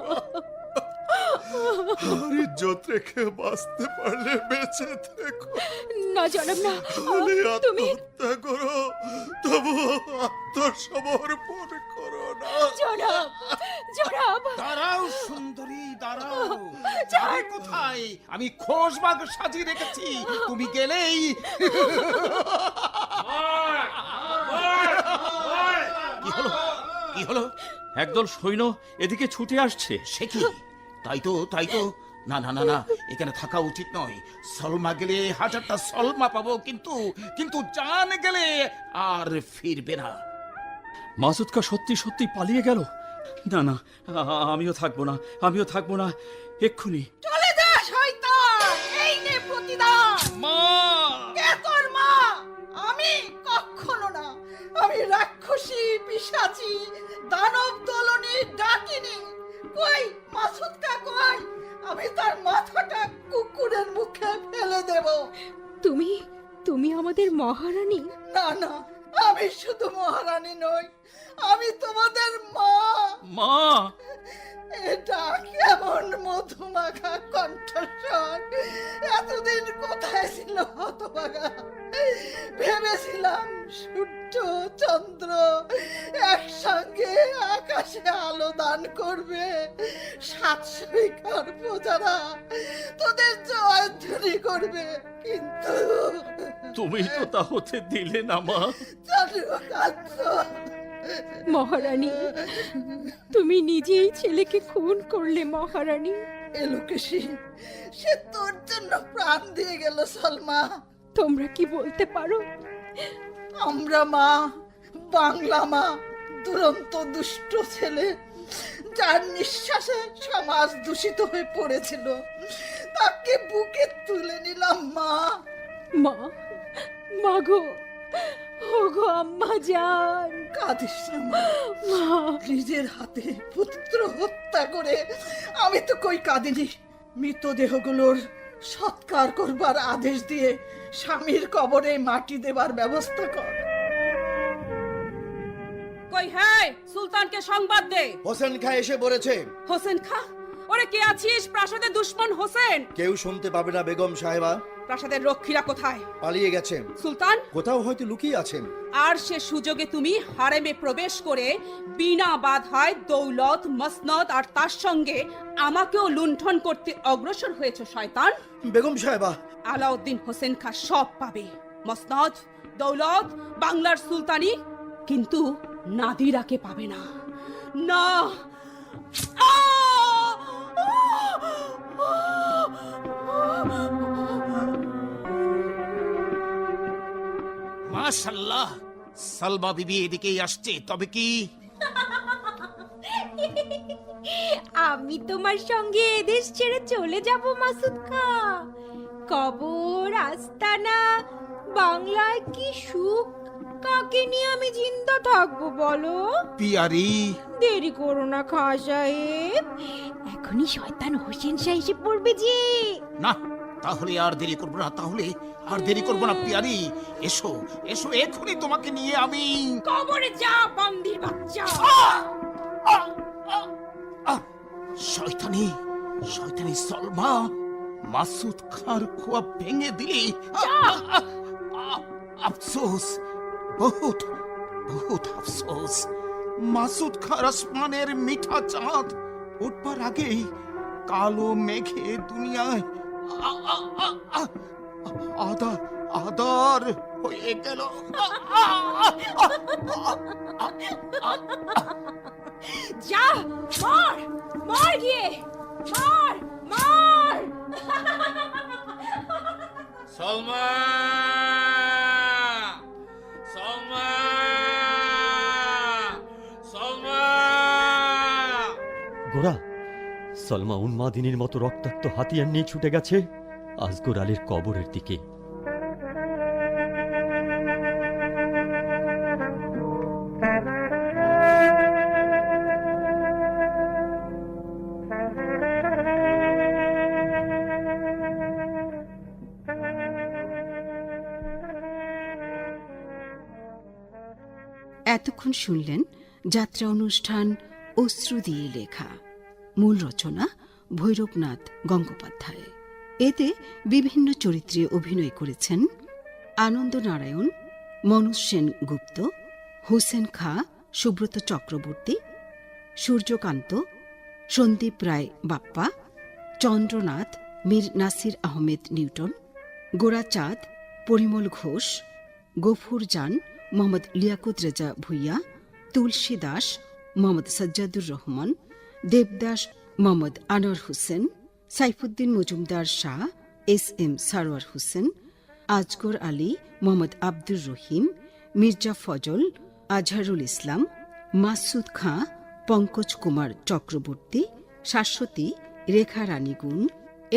আর ইজ্জত রেখে বাঁচতে পারলে বেঁচে থেকো। না জনাব না, বলে তুমি আত্মহত্যা করো, তবু আত্মসমর্পণ করো না। জনাব, জনাব, দাঁড়াও সুন্দরী, দাঁড়াও। যাবে কোথায়? আমি খোশবাগ সাজিয়ে রেখেছি, তুমি গেলেই। কি হলো, কি হলো? একদল সৈন্য এদিকে ছুটে আসছে। সে কি? তাই তো, তাই তো। না না না না, এখানে থাকা উচিত নয়। সলমা গেলে 1000টা সলমা পাবো, কিন্তু কিন্তু জান গেলে আর ফিরবে না। মাসুদ খাঁ সত্যি সত্যি পালিয়ে গেল? না না, আমিও থাকবো না, আমিও থাকবো না, এক্ষুনি। চলে যা শয়তান, এই নে প্রতিদান। মা! কে তোর মা? আমি কখনো না। আমি রাক্ষসী, পিশাচী, দানব দলনী, ডাকিনী। কই মাসুদ কা কই? আমি তার মাথাটা কুকুরের মুখে ফেলে দেব। তুমি, তুমি আমাদের মহারানী? না না, আমি শুধু মহারানী নই, আমি তোমাদের মা। মা! এটা কেমন মধুমাখা কণ্ঠস্বর! এতদিন কোথায় ছিল হতভাগা? ভেবেছিলাম সূর্য চন্দ্র একসঙ্গে আকাশে আলো দান করবে, সাতশিকার প্রজারা তোদের জয়ধ্বনি করবে, কিন্তু তুমি তো তা হতে দিলে না মা। চাটুকার্য। মহারানী, তুমি নিজেই ছেলেকে খুন করলে মহারানী। এলোকেশি, সে তোর জন্য প্রাণ দিয়ে গেল সলমা। তোমরা কি বলতে পারো? আমরা মা, বাংলা মা, দুরন্ত দুষ্ট ছেলে, যার নিঃশ্বাসে সমাজ দূষিত হয়ে পড়েছিল, তাকে বুকে তুলে নিলাম মা। মা, মাগো, ওগো আম্মা জান, কাঁদিস না মা। নিজের হাতে পুত্র হত্যা করে আমি তো কই কাঁদিনি। মৃতদেহগুলোর সৎকার করবার আদেশ দিয়ে স্বামীর কবরে মাটি দেবার ব্যবস্থা কর। কই হ্যাঁ, সুলতানকে সংবাদ দে। হোসেন খাঁ এসে পড়েছে। হোসেন খাঁ? ওরে কে আছিস? প্রাসাদে দুশমন হোসেন। কেউ শুনতে পাবে না বেগম সাহেবা। প্রাসাদের রক্ষীরা কোথায়? পালিয়ে গেছে। সুলতান? কোথাও হয়তো লুকিয়ে আছেন। আর সে সুযোগে তুমি হারেমে প্রবেশ করে বিনা বাধায় দৌলত, মসনদ আর তার সঙ্গে আমাকেও লুণ্ঠন করতে অগ্রসর হয়েছে শয়তান। বেগম সাহেবা, আলাউদ্দিন হোসেন খাঁ সব পাবে, মসনদ, দৌলত, বাংলার সুলতানি, কিন্তু নাদিরাকে পাবে না। না। মাশাআল্লাহ, সালমা বিবি এদিকেই আসছে। তবে কি আমি তোমার সঙ্গে এদেশ ছেড়ে চলে যাব মাসুদ খাঁ? কবর, আস্তানা, বাংলায় কি সুখ! কাকে নিয়ে আমি জিন্দা থাকবো বলো? পিয়ারি? দেরি করো না খাঁ সাহেব, এখনই শয়তান হোসেন শাহ এসে পড়বে যে। না, তাহলে আর দেরি করবো না, তাহলে আর দেরি করবো না। পিয়ারি, এসো এসো, এখনই তোমাকে নিয়ে আমি কবরে যা বান্দির বাচ্চা। শয়তানি, শয়তানি সলমা, মাসুদ খাঁর খোয়া ভেঙে দিলি। আফসোস, বহুত বহুত আফসোস। মাসুদ খার আসমানের মিঠা চাঁদ উঠবার আগেই কালো মেঘে দুনিয়ায় আদার আদার হয়ে গেল। যা মার মার গিয়ে মার মার। সলমা, সলমা, সলমা। গোরা, সলমা উন্মাদিনীর মতো রক্তাক্ত হাতিয়ার নিয়ে ছুটে গেছে আসগর আলীর কবরের দিকে। এতক্ষণ শুনলেন যাত্রা অনুষ্ঠান অশ্রু দিয়ে লেখা। মূল রচনা ভৈরবনাথ গঙ্গোপাধ্যায়। এতে বিভিন্ন চরিত্রে অভিনয় করেছেন আনন্দ নারায়ণ, মনোজ সেন গুপ্ত, হোসেন খাঁ, সুব্রত চক্রবর্তী, সূর্যকান্ত, সন্দীপ রায় বাপ্পা, চন্দ্রনাথ, মীর নাসির আহমেদ নিউটন, গোরাচাঁদ, পরিমল ঘোষ, গফুর জান, মোহাম্মদ লিয়াকত রেজা ভুইয়া, তুলসী দাস, মোহাম্মদ সজ্জাদুর রহমান, দেবদাস মোহাম্মদ আনোয়ার হোসেন, সাইফুদ্দিন মজুমদার শাহ, এস এম সারোয়ার হোসেন, আজগর আলী, মোহাম্মদ আব্দুর রহিম, মির্জা ফজল, আজহারুল ইসলাম, মাসুদ খাঁ, পঙ্কজ কুমার চক্রবর্তী, শাশ্বতী, রেখা রানী গুণ,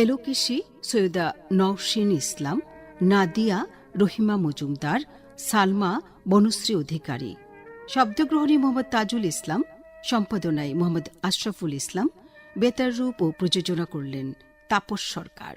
এলোকেশী সৈয়দা নওশিন ইসলাম, নাদিয়া, রহিমা মজুমদার, সালমা, বনশ্রী অধিকারী। শব্দগ্রহণী মোহাম্মদ তাজুল ইসলাম, সম্পাদনায় মোহাম্মদ আশরাফুল ইসলাম, বেতার রূপ ও প্রযোজনা করলেন তাপস সরকার।